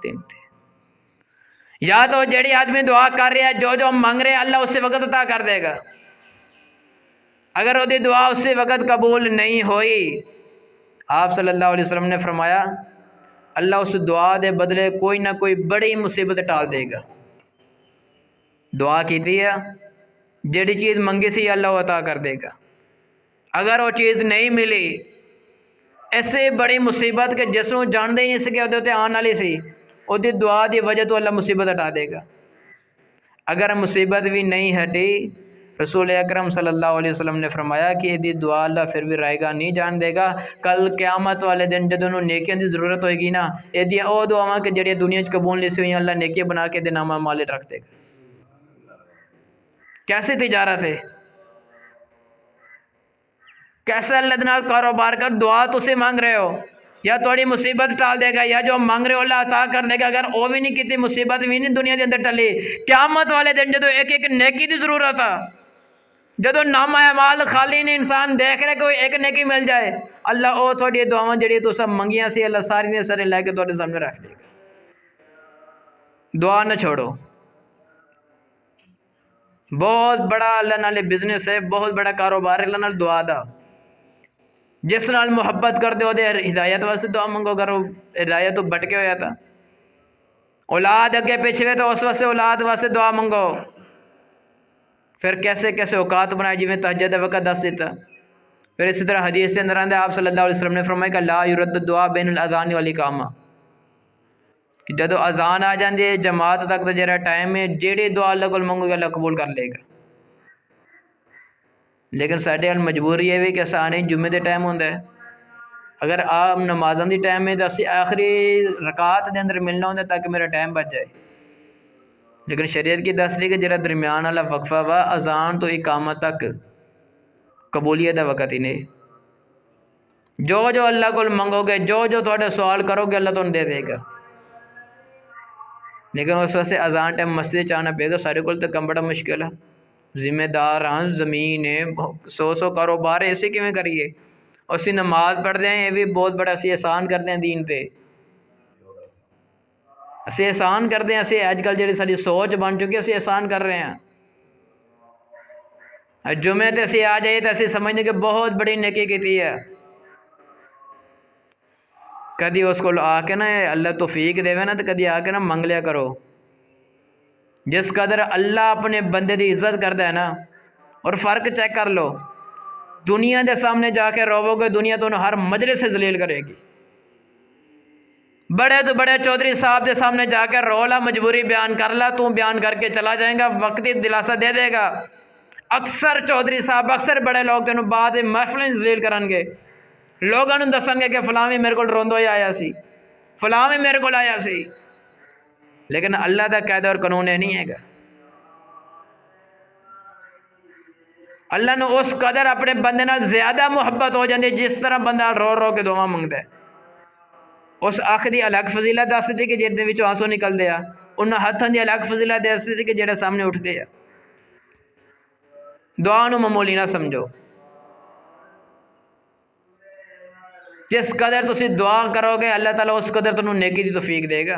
तीन थे। या तो जेड़ी आदमी दुआ कर रहा है, जो जो मांग रहे अल्लाह उसी वक्त अता कर देगा। अगर वो दुआ उसी वक्त कबूल नहीं हुई, आप सल्लल्लाहु अलैहि वसल्लम ने फरमाया अल्लाह उस दुआ के बदले कोई ना कोई बड़ी मुसीबत टाल देगा। दुआ की है, जेड़ी चीज़ मंगी सी अल्लाह अता कर देगा। अगर वो चीज़ नहीं मिली, ऐसे बड़ी मुसीबत के जिसनों जानते ही नहीं सके उहदे आने वाली सी, उसकी दुआ की वजह तो अल्लाह मुसीबत हटा देगा। अगर मुसीबत भी नहीं हटी, रसूल अकरम सल्लल्लाहु अलैहि वसल्लम ने फरमाया कि यदि दुआ अल्लाह फिर भी रायगा नहीं जान देगा, कल क़यामत वाले दिन जब उन्होंने नेकियों की ज़रूरत होएगी ना, यदि वो दुआवां कि जड़ियाँ दुनिया च कबूल नहीं सी हुई, अल्लाह नेकियां बना के नामा माले रख देगा। कैसी तिजारत है, कैसा अल्लाह दे नाल कारोबार कर। दुआ तुसीं मांग रहे हो, या थोड़ी मुसीबत टाल देगा, या जो मांग रहे हो अल्लाह अता कर देगा। अगर वो भी नहीं की, मुसीबत भी नहीं दुनिया के अंदर टली, क़यामत वाले दिन जो एक एक नेकी की जरूरत आ, जो नामा अमाल खाली ने इंसान देख रहे कोई एक नेकी मिल जाए, अल्लाह वो थोड़ी दुआवां जी तुम मंगिया सी अल्लाह सारी सारे लैके थोड़े सामने रख देगा। दुआ न छोड़ो। बहुत बड़ा अल्लाह नाल बिजनेस है, बहुत बड़ा कारोबार है अल्लाह नाल दुआ दा। जिस नाल मुहब्बत कर दो हिदायत वास्ते दुआ मंगो। अगर हिदायत तो भटके होया था, औलाद अगे पिछे तो उस वास्ते औलाद वास्ते दुआ मंगो। फिर कैसे कैसे औकात बनाए, जिमें तहज्जुद का वक़्त दस दिता। फिर इसी तरह हदीस के अंदर आंदा आप सल्लल्लाहु अलैहि वसल्लम ने फरमाया कि ला युरद्दु दुआ बैनुल अज़ान वल इकामा, कि जदों अजान आ जाती है जमात तक का जरा टाइम है, जेड़ी दुआ अल्लाह को मंगोगे अल्लाह कबूल कर लेगा। लेकिन साढ़े हल मजबूरी है भी कि असा नहीं जुम्मे के टाइम होंदा है। अगर आप नमाज़ों की टाइम है तो असी आखिरी रकात के अंदर मिलना होंदा ताकि मेरा टाइम बच जाए। लेकिन शरीयत की दस रही कि जरा दरम्यान वाला वक्फा वा अजान तो इकामत तक कबूलियत का वक़्त ही नहीं। जो जो अल्लाह को मंगोगे, जो जो थोड़े सवाल करोगे अल्लाह तुहानू दे देगा। लेकिन उस वास्ते अजान टाइम मस्जिद आना पेगा। सारे को तो कम बड़ा मुश्किल है, जिम्मेदार हाँ, ज़मीन है, 100 कारोबार है, ऐसे किमें करिए। असी नमाज पढ़ते हैं, ये भी बहुत बड़ा असी एहसान करते हैं दीन पे। असी एहसान करते हैं, असी अजकल जी साड़ी सोच बन चुकी है, असी एहसान कर रहे हैं। जुमे तो असी आ जाइए तो असी समझने कि बहुत बड़ी नेकी की है। कभी उसको आके ना अल्लाह तौफीक देवे ना, तो कभी आके ना मंग लिया करो। जिस कदर अल्लाह अपने बंदे की इज्जत करता है ना, और फ़र्क चेक कर लो, दुनिया के सामने जाके रोवोगे, दुनिया तो हर मजलिस से जलील करेगी। बड़े तो बड़े चौधरी साहब के सामने जाकर रो ला, मजबूरी बयान कर ला, तू बयान करके चला जाएगा, वक्ती दिलासा दे देगा। अक्सर चौधरी साहब, अक्सर बड़े लोग तेन बाद महफिलें जलील करनगे, लोगों को दसणगे कि फलां भी मेरे को रोंदो ही आया सी, फलां भी मेरे को आया सी। लेकिन अल्लाह का कायदा और कानून है नहीं है। अल्लाह ने उस कदर अपने बंदे नाल ज़्यादा मुहब्बत हो जाती है जिस तरह बंदा रो रो के दुआ मंगता है। उस अख की अलग फजीलत दस दी कि जिहदे विचों आंसू निकलते हैं, उन्होंने हथों की अलग फजीलत दस दी कि जिहड़े सामने उठते हैं। दुआ नूं मामूली ना समझो। जिस कदर तुसी दुआ करोगे अल्लाह ताला उस कदर तुहानूं नेकी दी तौफीक देगा,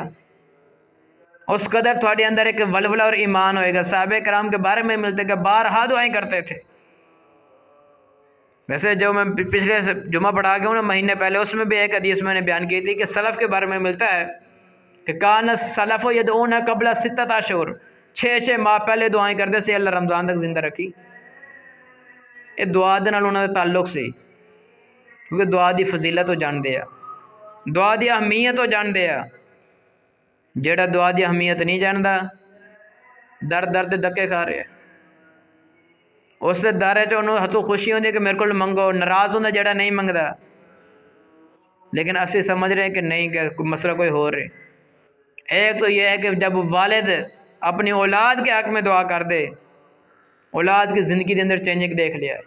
उस कदर थोड़े अंदर एक वलवला और ईमान होएगा। साहबे कराम के बारे में मिलते कि बारहा दुआएं करते थे। वैसे जो मैं पिछले जुमा पढ़ा गया हूँ ना महीने पहले, उसमें भी एक हदीस मैंने बयान की थी कि सलफ़ के बारे में मिलता है कि कान सलफ़ यदऊना क़ब्ल सित्तत अशहुर, 6 माह पहले दुआएं करते से अल्लाह रमज़ान तक जिंदा रखी। ये दुआ दे नाल उन्हां दा ताल्लुक सी, क्योंकि दुआ की फजीलत तो जानते हैं, दुआ की अहमीयत तो जानते हैं। जेड़ा दुआ की अहमीयत नहीं जानता दर दर के धक्के खा रहा है। उस दर च उन्होंने हथों खुशी होती कि मेरे को मंगो, नाराज़ होंगे जोड़ा नहीं मंगता। लेकिन असी समझ रहे हैं कि नहीं, कि मसला कोई हो रहा। एक तो यह है कि जब वालिद अपनी औलाद के हक़ में दुआ कर दे, औलाद की ज़िंदगी के अंदर चेंजिंग देख लिया है।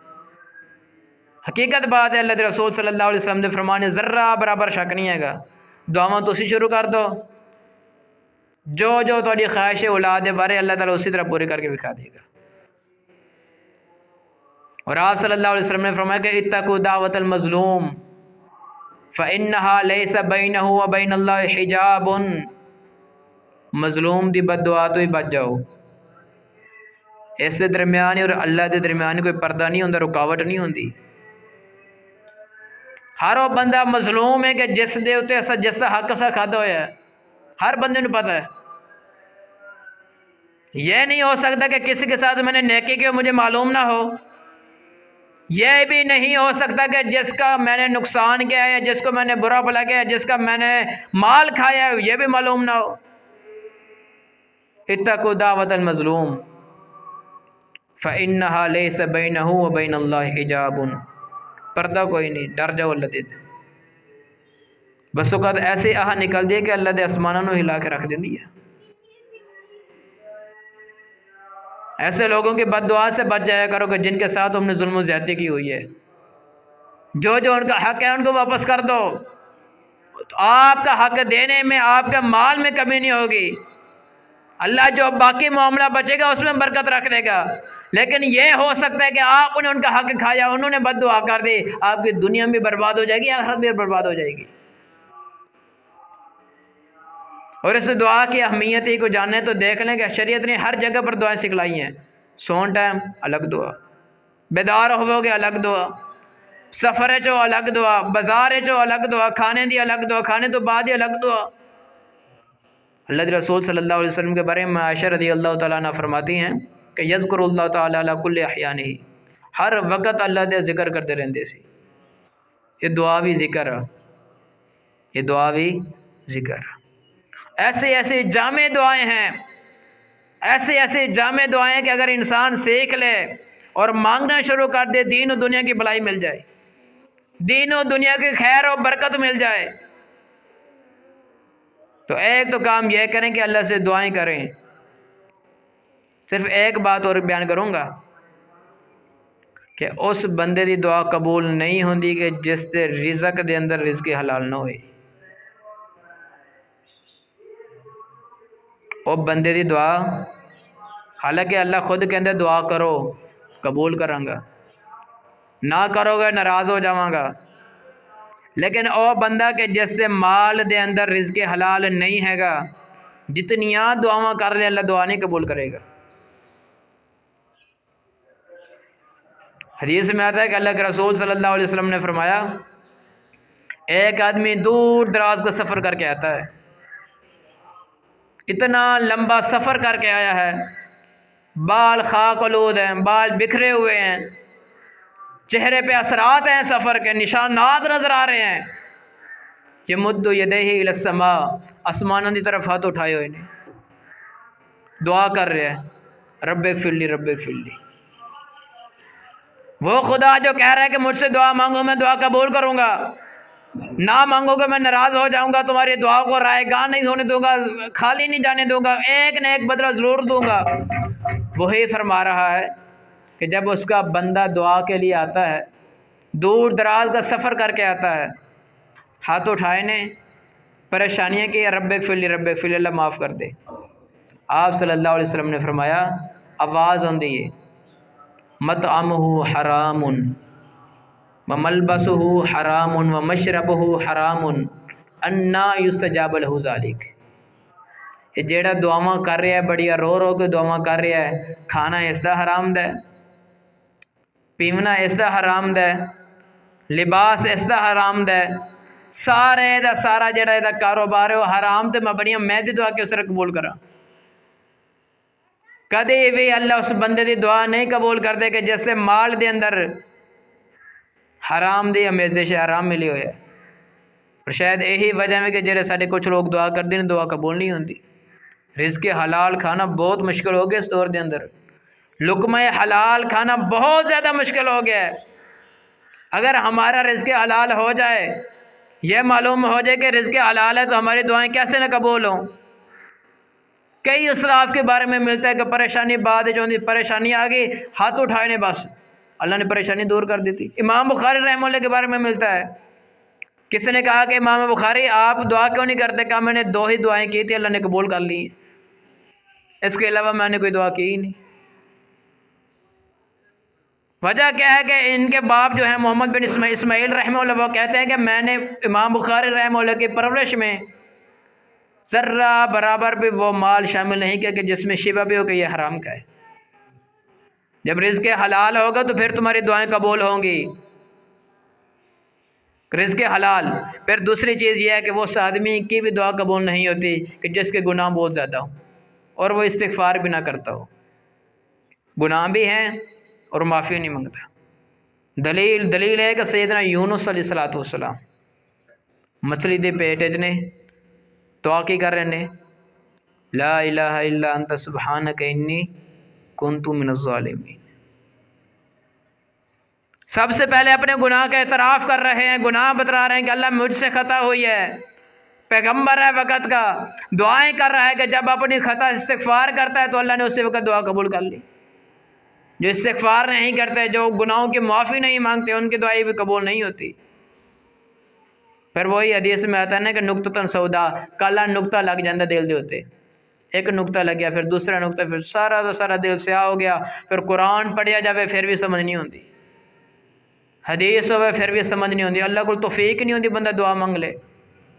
हकीकत बात है, अल्लाह के रसूल सल्लल्लाहु अलैहि वसल्लम के फरमाने ज़र्रा बराबर शक नहीं है। दुआवां तुसी शुरू कर दो, जो जो थोड़ी ख्वाहिश औलाद के बारे अल्लाह ताला उसी तरह पूरी करके दिखा देगा। और आप सल्लल्लाहु अलैहि वसल्लम ने फरमाया कि इत्तकू दावतल मज़लूम फ़इन्नहा लैसा बैनहु व बैनल्लाहि हिजाबुन। मज़लूम दी बद्दुआ तो ही बच जाओ। इस दरम्यान और अल्लाह के दरम्यान कोई पर्दा नहीं होंदा, रुकावट नहीं होंदी। हर वो बंदा मज़लूम है कि जिस दे उत्ते असा जिसका हक असा खादा होया है, हर बंदे को पता है। यह नहीं हो सकता कि किसी के साथ मैंने नेकी की मुझे मालूम ना हो। यह भी नहीं हो सकता कि जिसका मैंने नुकसान किया है, जिसको मैंने बुरा भला किया है, जिसका मैंने माल खाया है, यह भी मालूम ना हो। इत्तकू दावतल मज़लूम फ़इन्नहा लैसा बैनहु व बैनल्लाहि हिजाबुन। पर्दा कोई नहीं, डर जाओ अल्लाह दे। बस औकात ऐसे आह निकल दी कि अल्लाह के आसमानों को हिला के रख देंदी है। ऐसे लोगों की बद्दुआ से बच जाया करो कि जिनके साथ हमने जुल्म ज़्यादती की हुई है। जो जो उनका हक है उनको वापस कर दो। तो आपका हक देने में, आपके माल में कमी नहीं होगी। अल्लाह जो बाकी मामला बचेगा उसमें बरकत रख देगा। लेकिन यह हो सकता है कि आपने उनका हक खाया, उन्होंने बद्दुआ कर दी, आपकी दुनिया भी बर्बाद हो जाएगी, आखिरत भी बर्बाद हो जाएगी। और इस दुआ की अहमियत ही को जानने तो देख लें कि शरीयत ने हर जगह पर दुआएं सिखलाई हैं। सोन टाइम अलग दुआ, बेदार होवोगे अलग दुआ, सफ़र चो अलग दुआ, बाजार चो अलग दुआ, खाने दी अलग दुआ, खाने तो बाद ही अलग दुआ। अल्लाह के रसूल सल्लल्लाहु अलैहि वसल्लम के बारे में आयशा रज़ी अल्लाह तआला अन्हा फरमाती हैं कि यज़्कुरुल्लाह तआला अला कुल्लि अहयानिही, हर वक्त अल्लाह दे जिक्र करते रहते सी। ये दुआ भी जिक्र, ये दुआ भी जिक्र। ऐसे ऐसे जामे दुआएं हैं, ऐसे ऐसे जामे दुआएं कि अगर इंसान सीख ले और मांगना शुरू कर दे, दीन और दुनिया की भलाई मिल जाए, दीन और दुनिया की खैर और बरकत मिल जाए। तो एक तो काम यह करें कि अल्लाह से दुआएं करें। सिर्फ एक बात और बयान करूँगा कि उस बंदे की दुआ कबूल नहीं होती कि जिससे रिज़्क़ दे अंदर रिज़्क़ हलाल ना होए। वो बंदे की दुआ, हालांकि अल्लाह खुद कहते दुआ करो कबूल करांगा, ना करोगे नाराज़ हो जावांगा। लेकिन वो बंदा के जिससे माल दे अंदर रिज़्क़ हलाल नहीं हैगा, जितनियाँ दुआवां कर ले अल्लाह दुआ नहीं कबूल करेगा। हदीस में आता है कि अल्लाह के रसूल सल्लल्लाहु अलैहि वसल्लम ने फरमाया, एक आदमी दूर दराज का सफ़र करके आता है, इतना लंबा सफ़र करके आया है, बाल खाक आलूद हैं, बाल बिखरे हुए हैं, चेहरे पे असरात हैं, सफ़र के निशानात नज़र आ रहे हैं। यमुद्दु यदैहि इलस्समा, आसमानों की तरफ हाथ उठाए हुए ने, दुआ कर रहे हैं, रब्बिक फिरली रब्बिक फिरली। वो खुदा जो कह रहा है कि मुझसे दुआ मांगो मैं दुआ कबूल करूँगा, ना मांगोगे मैं नाराज़ हो जाऊँगा, तुम्हारी दुआ को रायगान नहीं होने दूँगा, खाली नहीं जाने दूँगा, एक न एक बदला ज़रूर दूँगा। वही फरमा रहा है कि जब उसका बंदा दुआ के लिए आता है, दूर दराज का सफ़र करके आता है, हाथ उठाए ने, परेशानियाँ की, रब्बिक फिरली अल्लाह माफ़ कर दे। आप सल्लल्लाहु अलैहि वसल्लम ने फरमाया, आवाज़ आती है, मतअमुहु हरामुन व मलबसुहु हरामुन व मशरबुहु हरामुन अन्ना युस्तजाब लहु ज़ालिक। ये जेड़ा दुआवां कर रहा है, बड़िया रो रो के दुआवां कर रहा है, खाना इसका हराम दा, पीवना इसका हराम दा, लिबास इसका हराम दा, सारे दा सारा जेड़ा इहदा कारोबार है वो हराम ते मबनी। मैं दी दुआ किस तरह कबूल करा? कदे भी अल्लाह उस बंदे की दुआ नहीं कबूल करते कि जिससे माल दे अंदर हराम दी अमेजिश हराम मिली हुई है। और शायद यही वजह है कि जेड़े साडे कुछ लोग दुआ करते हैं दुआ कबूल नहीं होती। रिज़्क़ हलाल खाना बहुत मुश्किल हो गया इस दौर के अंदर। लुक़्मा हलाल खाना बहुत ज़्यादा मुश्किल हो गया है। अगर हमारा रिज़्क़ हलाल हो जाए, यह मालूम हो जाए कि रिज़्क़ हलाल है, तो हमारी दुआएं कैसे न कबूल हों। कई असलाफ के बारे में मिलता है कि परेशानी बाद जो परेशानी आ गई, हाथ उठाए ने बस अल्लाह ने परेशानी दूर कर दी थी। इमाम बुखारी रहमतुल्लाह के बारे में मिलता है, किसी ने कहा कि इमाम बुखारी आप दुआ क्यों नहीं करते? कहा मैंने 2 ही दुआएं की थी, अल्लाह ने कबूल कर ली, इसके अलावा मैंने कोई दुआ की ही नहीं। वजह क्या है कि इनके बाप जो है मोहम्मद बिन इस्माइल रहमतुल्लाह, वो कहते हैं कि मैंने इमाम बुखारी रहमतुल्लाह की परवरिश में ज़र्रा बराबर भी वो माल शामिल नहीं किया कि जिसमें शिबा भी हो कि यह हराम का है। जब रिज़्क़ हलाल होगा तो फिर तुम्हारी दुआएं कबूल होंगी, रिज़्क़ हलाल। फिर दूसरी चीज़ यह है कि वो उस आदमी की भी दुआ कबूल नहीं होती कि जिसके गुनाह बहुत ज़्यादा हो और वो इस्तिग़फ़ार भी ना करता हो, गुनाह भी हैं और माफ़ी नहीं मांगता। दलील है कि सैयदना यूनुस अलैहिस्सलाम मछली दे पेट च ने दुआ की कर रहे ने, ला इलाहा इल्ला अंता सुब्हानका इन्नी कुन्तु मिनज़ ज़ालिमीन। सबसे पहले अपने गुनाह का एतराफ़ कर रहे हैं, गुनाह बतला रहे हैं कि अल्लाह मुझसे ख़ता हुई है। पैगम्बर है वक़्त का, दुआएं कर रहा है कि जब अपनी ख़ता इस्तिग़फ़ार करता है तो अल्लाह ने उसी वक़्त दुआ कबूल कर ली। जो इस्तिग़फ़ार नहीं करते, जो गुनाहों की माफ़ी नहीं मांगते, उनकी दुआएं भी कबूल नहीं होती। फिर वही हदीस में आता है ना कि नुक्ततन सौदा, काला नुक्ता लग जाता दिल दे उत्ते। एक नुक्ता लग गया, फिर दूसरा नुक्ता, फिर सारा का सारा दिल स्याह हो गया। फिर कुरान पढ़िया जाए फिर भी समझ नहीं आती, हदीस होवे फिर भी समझ नहीं आती, अल्लाह को तौफीक नहीं होती बंदा दुआ मंग ले।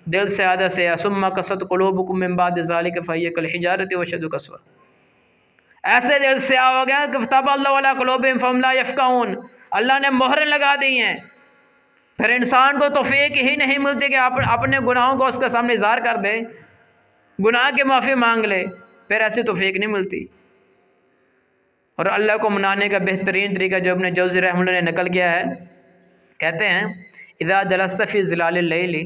दिल से आदा से सुम्मा कसत कुलूबुकुम मिन बाद ज़ालिका फ़हिय कल हिजारति व अशद्दु क़स्वा। ऐसे दिल से हो गया कि तब अल्लाह वाला कुलूबिहिम फ़हम ला यफ़क़हून, अल्लाह ने मोहर लगा दी हैं। फिर इंसान को तौफीक ही नहीं मिलती कि अपने गुनाहों को उसके सामने इज़हार कर दे, गुनाह की माफ़ी मांग ले, फिर ऐसी तौफीक नहीं मिलती। और अल्लाह को मनाने का बेहतरीन तरीका जो अपने जौज़ी रहमतुल्लाह ने नकल किया है, कहते हैं इज़ा जलस्त फ़ी ज़िलालिल लैली,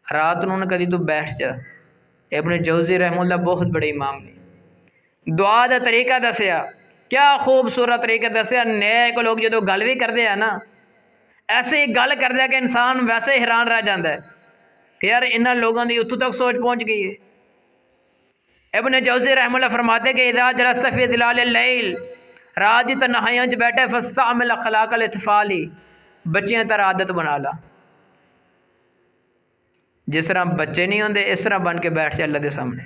रात नूं कदी तू बैठ जा। अपने जौज़ी रहमतुल्लाह बहुत बड़े इमाम ने दुआ का तरीका दसिया, क्या खूबसूरत तरीका दसिया। नेक लोग जो गल भी करते हैं ना, ऐसे ही गल करते कि इंसान वैसे ही हैरान रह जाता है कि यार इन्होंने लोगों की उत्तों तक सोच पहुँच गई है। इब्न जौज़ी रहमतुल्लाह फरमाते कि इज़ा जलस्त फ़ी ज़िलालिल लैल, रात की तन्हाइयों च बैठे, फ़स्तअमिल अख़लाक़ल इत्फ़ाली, बच्चियां तरह आदत बना ला। जिस तरह बच्चे नहीं होंगे इस तरह बन के बैठ जाए अल्लाह के सामने,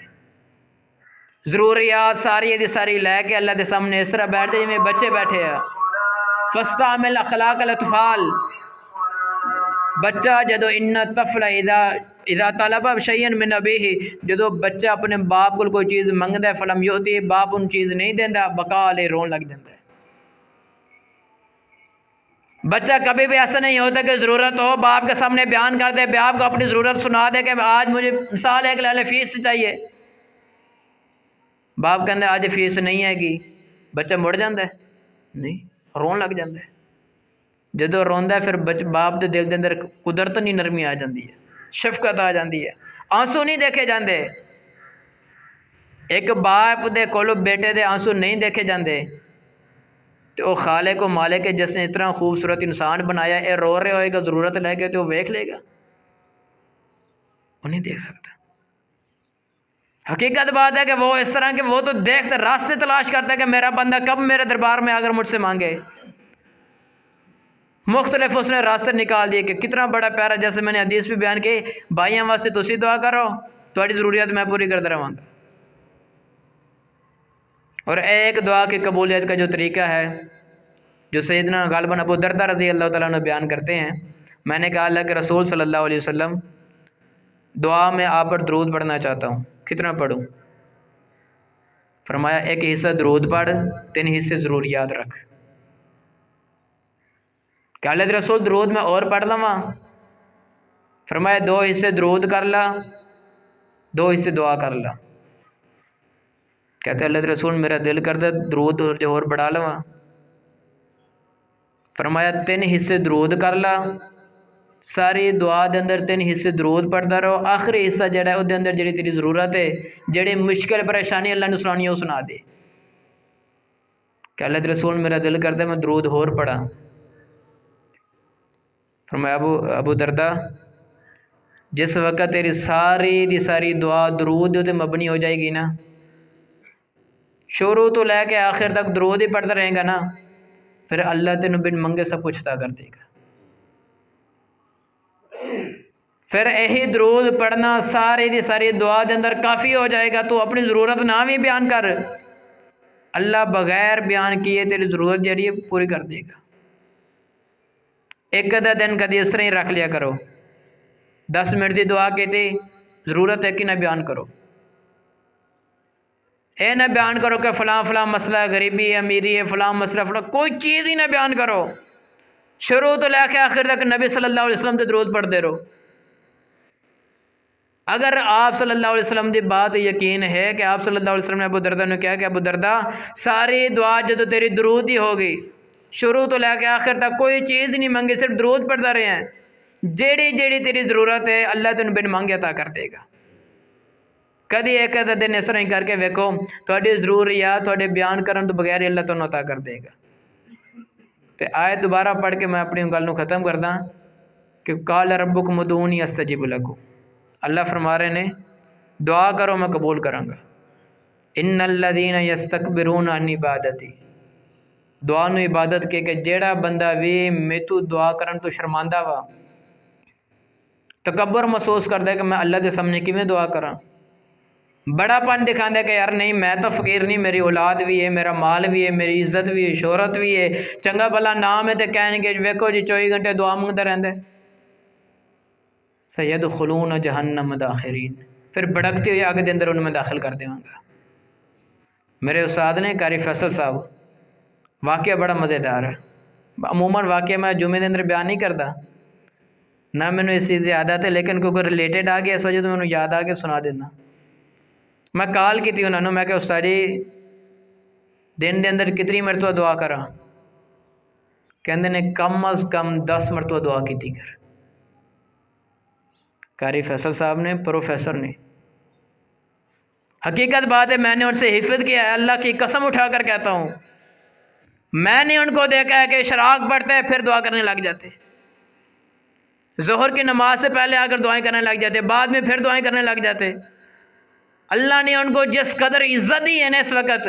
ज़रूरियात सारी दी सारी लैके अल्लाह के सामने इस तरह बैठ जाए जिमें बच्चे बैठे हैं। फ़स्तअमिल अख़लाक़ल इत्फ़ाल, बच्चा जदों इन्ना तफ़ला इज़ा तलबा शैयन मिन अबीही, जदों बच्चा अपने बाप को कोई चीज़ मंगदा है, फलम युती, बाप उन चीज़ नहीं देंदा, बकाले रोन लग जाता है। बच्चा कभी भी ऐसा नहीं होता कि ज़रूरत हो बाप के सामने बयान कर दे, बाप को अपनी ज़रूरत सुना दे कि आज मुझे मिसाल है कि लाले फ़ीस चाहिए, बाप कहते आज फ़ीस नहीं हैगी, बच्चा मुड़ जाता है, नहीं रोन लग जाता है। जदों रोंदा फिर बाप के दिल के अंदर कुदरत नहीं नरमी आ जाती है, शफकत आ जाती है, आंसू नहीं देखे जाते। एक बाप दे कोलों बेटे दे आंसू नहीं देखे जाते तो वह खाले को माले के जिसने इतना खूबसूरत इंसान बनाया, ये रो रहे होएगा ज़रूरत लेके तो वेख लेगा, वो नहीं देख सकता। हकीकत बात है कि वो इस तरह के वो तो देखते रास्ते तलाश करता है कि मेरा बंदा कब मेरे दरबार में आकर मुझसे मांगे। मुख्तलिफ उसने रास्ते निकाल दिए कि कितना बड़ा प्यारा, जैसे मैंने हदीस भी बयान की, भाइयों वास्ते तुसी दुआ करो, थोड़ी ज़रूरियत मैं पूरी करता रहूँगा। और एक दुआ की कबूलियत का जो तरीका है जो सैयदना गालिबन अबू दरदा रज़ी अल्लाह तआला अन्हु बयान करते हैं, मैंने कहा अल्लाह के रसूल सल्लल्लाहु अलैहि वसल्लम दुआ में आप पर दरूद पढ़ना चाहता हूँ, कितना पढ़ूँ? फरमाया एक हिस्सा दरूद पढ़, 3 हिस्से ज़रूर याद रख। क्या अल्लाह के रसूल दरूद में और पढ़ लवा? फरमाया 2 हिस्से दरूद कर ला, 2 हिस्से दुआ कर ला। कहते अल्लाह के रसूल मेरा दिल करता दरूद जो और बढ़ा लवा। फरमाया 3 हिस्से दरूद कर ला, सारी दुआ के अंदर 3 हिस्से दरूद पढ़ता रहो, आखिरी हिस्सा जोड़ा है उसके अंदर जी तेरी ज़रूरत है, जी मुश्किल परेशानी अल्लाह ने सुनानी वो सुना दे। कि अल्लाह के रसूल मेरा दिल करता मैं दरूद होर पढ़ा। फरमाया अबू दरदा जिस वक्त तेरी सारी दी सारी दुआ दरूद ते मबनी हो जाएगी ना, शुरू तो लैके आखिर तक दरूद ही पढ़ता रहेगा ना, फिर अल्लाह तेन बिन मंगे सब कुछ अता कर देगा। फिर यही दरूद पढ़ना सारी दी सारी दुआ के अंदर काफ़ी हो जाएगा। तू अपनी ज़रूरत ना भी बयान कर, अल्लाह बगैर बयान किए तेरी ज़रूरत जरिए पूरी कर देगा। एक अद्धा दिन कभी इस तरह ही रख लिया करो, 10 मिनट की दुआ की थी, ज़रूरत है कि ना बयान करो। ये ना बयान करो कि फ़लाँ फ़लाँ मसला गरीबी है, अमीरी है, फ़लाँ मसला फ़लाँ, कोई चीज़ ही ना बयान करो। शुरू तो लेके आखिर तक नबी सल्लल्लाहु अलैहि वसल्लम से दरूद पढ़ते रहो। अगर आप सल्लल्लाहु अलैहि वसल्लम की बात यकीन है कि आप सल्लल्लाहु अलैहि वसल्लम ने अबू दरदा ने कहा कि अबू दरदा सारी दुआ जो तेरी दरूद ही होगी, शुरू तो लेके आखिर तक कोई चीज़ नहीं मंगी, सिर्फ दरूद पढ़ता रहे हैं, जेड़ी जेड़ी तेरी ज़रूरत है अल्लाह तेन बिन मंगे अता कर देगा। कभी एक अद्धा दिन इस तरह ही करके वेखो, थोड़ी ज़रूरियात थोड़े बयान करने तो बगैर ही अल्लाह तुहानू अता कर देगा। तो आयत दोबारा पढ़ के मैं अपनी गल नू ख़त्म करदा कि काल रब्बुकुम उदूनी अस्तजिब लकुम। अल्लाह फरमा रहे ने दुआ करो मैं कबूल करांगा। इन्नल्लज़ीना यस्तकबिरून अन इबादती, दुआ नू इबादत के जेड़ा बंदा भी मेतू दुआ करन तो शर्मांदा वा, तकब्बर महसूस करता है कि मैं अल्लाह के सामने किवें दुआ करा, बड़ापन दिखाता है कि यार नहीं मैं तो फ़कीर नहीं, मेरी औलाद भी है, मेरा माल भी है, मेरी इज्जत भी है, शोहरत भी है, चंगा भला नाम है, तो कहने वेखो जी 24 घंटे दुआ मंगता रहता है। सयदखुलून जहन्नम दाखिरीन, फिर भड़कते हुए आगे के अंदर उनमें दाखिल कर देवांगा। मेरे उस्ताद ने कारी फैसल साहब, वाक़या बड़ा मज़ेदार है। अमूमन वाक़या मैं जुमे के अंदर बयान नहीं करता ना, मैंने इस चीज़ की आदत है, लेकिन क्योंकि रिलेटेड आ गया इस वजह तो मैंने याद आ के सुना देना। मैं कॉल की थी उन्होंने, मैं क्या उस्ताद जी दिन के अंदर कितनी मरतबा दुआ करा, कहते ने कम अज़ कम 10 मरतबा दुआ की कर। कारी फैसल साहब ने, प्रोफेसर ने, हकीकत बात है मैंने उनसे हिफज किया है, अल्लाह की कसम उठाकर कहता हूँ, मैंने उनको देखा है कि शराक पढ़ते हैं फिर दुआ करने लग जाते, ज़ोहर की नमाज से पहले आकर दुआएं करने लग जाते, बाद में फिर दुआएं करने लग जाते। अल्लाह ने उनको जिस कदर इज्जत दी है ना, इस वक्त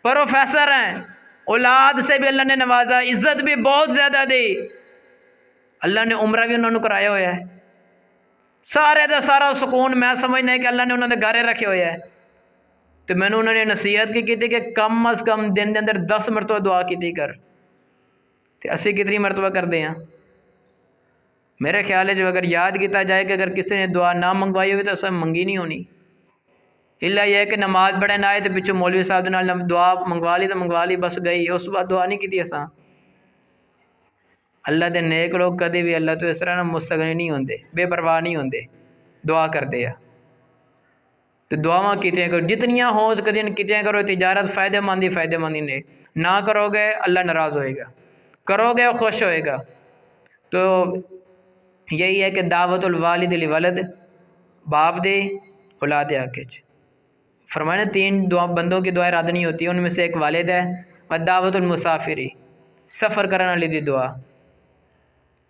प्रोफेसर हैं, औलाद से भी अल्लाह ने नवाजा, इज्जत भी बहुत ज़्यादा दी, अल्लाह ने उम्रा भी उन्होंने कराया हुआ है, सारे का सारा सुकून मैं समझना है कि अल्लाह ने उन्होंने गारे रखे हुए है। तो मैंने उन्होंने नसीहत की थी कि कम अज़ कम दिन के अंदर 10 मरतबा दुआ की कर, तो असी कितनी मरतबा करते हैं? मेरे ख्याल है जो अगर याद किया जाए कि अगर किसी ने दुआ ना मंगवाई हुई तो सब मंगी नहीं होनी, इला यह है कि नमाज पढ़े ना आए तो पिछू मौलवी साहब के नाल दुआ मंगवा ली तो मंगवा ली, बस गई, उस बाद दुआ नहीं की असा। अल्लाह के नेक लोग कभी भी अल्लाह तो इस तरह ना मुस्तगनी नहीं होंगे, बेपरवाह नहीं होंगे, दुआ करते हैं। तो दुआवां कीतियां करो, जितनियां हो कदी कीतियां करो, तिजारत फ़ायदेमंद ही फ़ायदेमंद ने, ना करोगे अल्लाह नाराज़ होएगा, करोगे वो खुश होएगा। तो यही है कि दावतुल वालिद लिल वलद, बाप दे औलाद हक़ च फरमाया 3 दुआ बंदों की दुआएं रद्द नहीं होती, उनमें से एक वालिद है, और दावतुल मुसाफिरी, सफ़र करने वाली दी दुआ।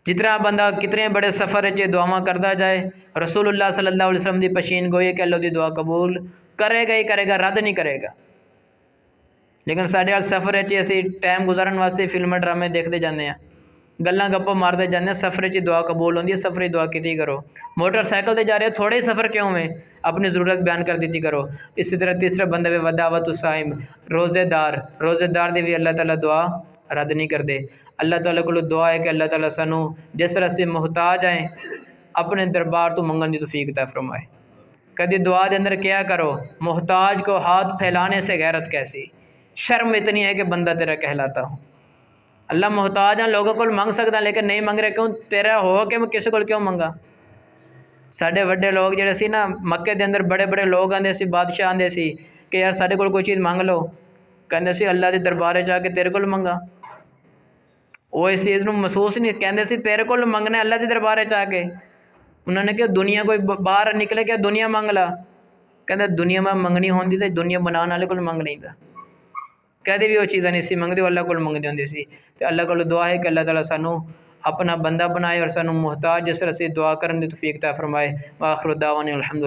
जितना बंदा कितने बड़े सफ़र च दुआवां करता जाए, रसूलुल्लाह सल्लल्लाहु अलैहि वसल्लम की पशीन गोई कि अल्लाह की दुआ कबूल करेगा ही करेगा, रद्द नहीं करेगा। लेकिन साढ़े वाल सफ़र च असी टाइम गुजारन वास्ते फिल्म ड्रामे देखते जाते हैं, गल्लां गप्पां मारते जाते हैं, सफ़र च दुआ कबूल होती है, सफ़र की दुआ की करो। मोटरसाइकिल से जा रहे हो, थोड़े ही सफ़र क्यों में अपनी ज़रूरत बयान कर दी करो। इसी तरह तीसरा बंदा वे वदावत साइम, रोज़ेदार दी भी अल्लाह ताला दुआ रद्द नहीं करते। अल्लाह ताला को दुआ है कि अल्लाह ताला सानू जिस तरह से मुहताज आए अपने दरबार तो मंगन की तौफीक अता फरमाए। कभी दुआ के अंदर क्या करो, मुहताज को हाथ फैलाने से गैरत कैसी, शर्म इतनी है कि बंदा तेरा कहलाता हूँ। अल्लाह मुहताज हैं, लोगों को मंग सकता लेकिन नहीं मंग रहे, क्यों? तेरा हो के मैं किसी को क्यों मंगा? साढ़े वड्डे लोग जिहड़े सी ना मक्के के अंदर बड़े बड़े लोग आते सी, बादशाह आते सी कि यार साढ़े कोल कोई चीज़ मंग लो, कहते सी अल्लाह के दरबार जाके तेरे को मंगा। वो इस चीज़ को महसूस नहीं कहते सी तेरे को मंगना अल्लाह के दरबार च आके। उन्होंने कहा दुनिया कोई बाहर निकले क्या दुनिया मंग ला, कहते दुनिया में मंगनी होंगी तो दुनिया बनाने वाले को मंग नहीं था, कदे भी वो चीज़ा नहीं सी मंगते, अल्लाह को मंगते होंगे सी। तो अल्लाह को दुआ है कि अल्लाह ताला सानू अपना बंदा बनाए और सानू मुहताज जिस तरह से दुआ करने की तौफीक अता फरमाए। व आखिर दावाना अल्हम्दुलिल्लाह।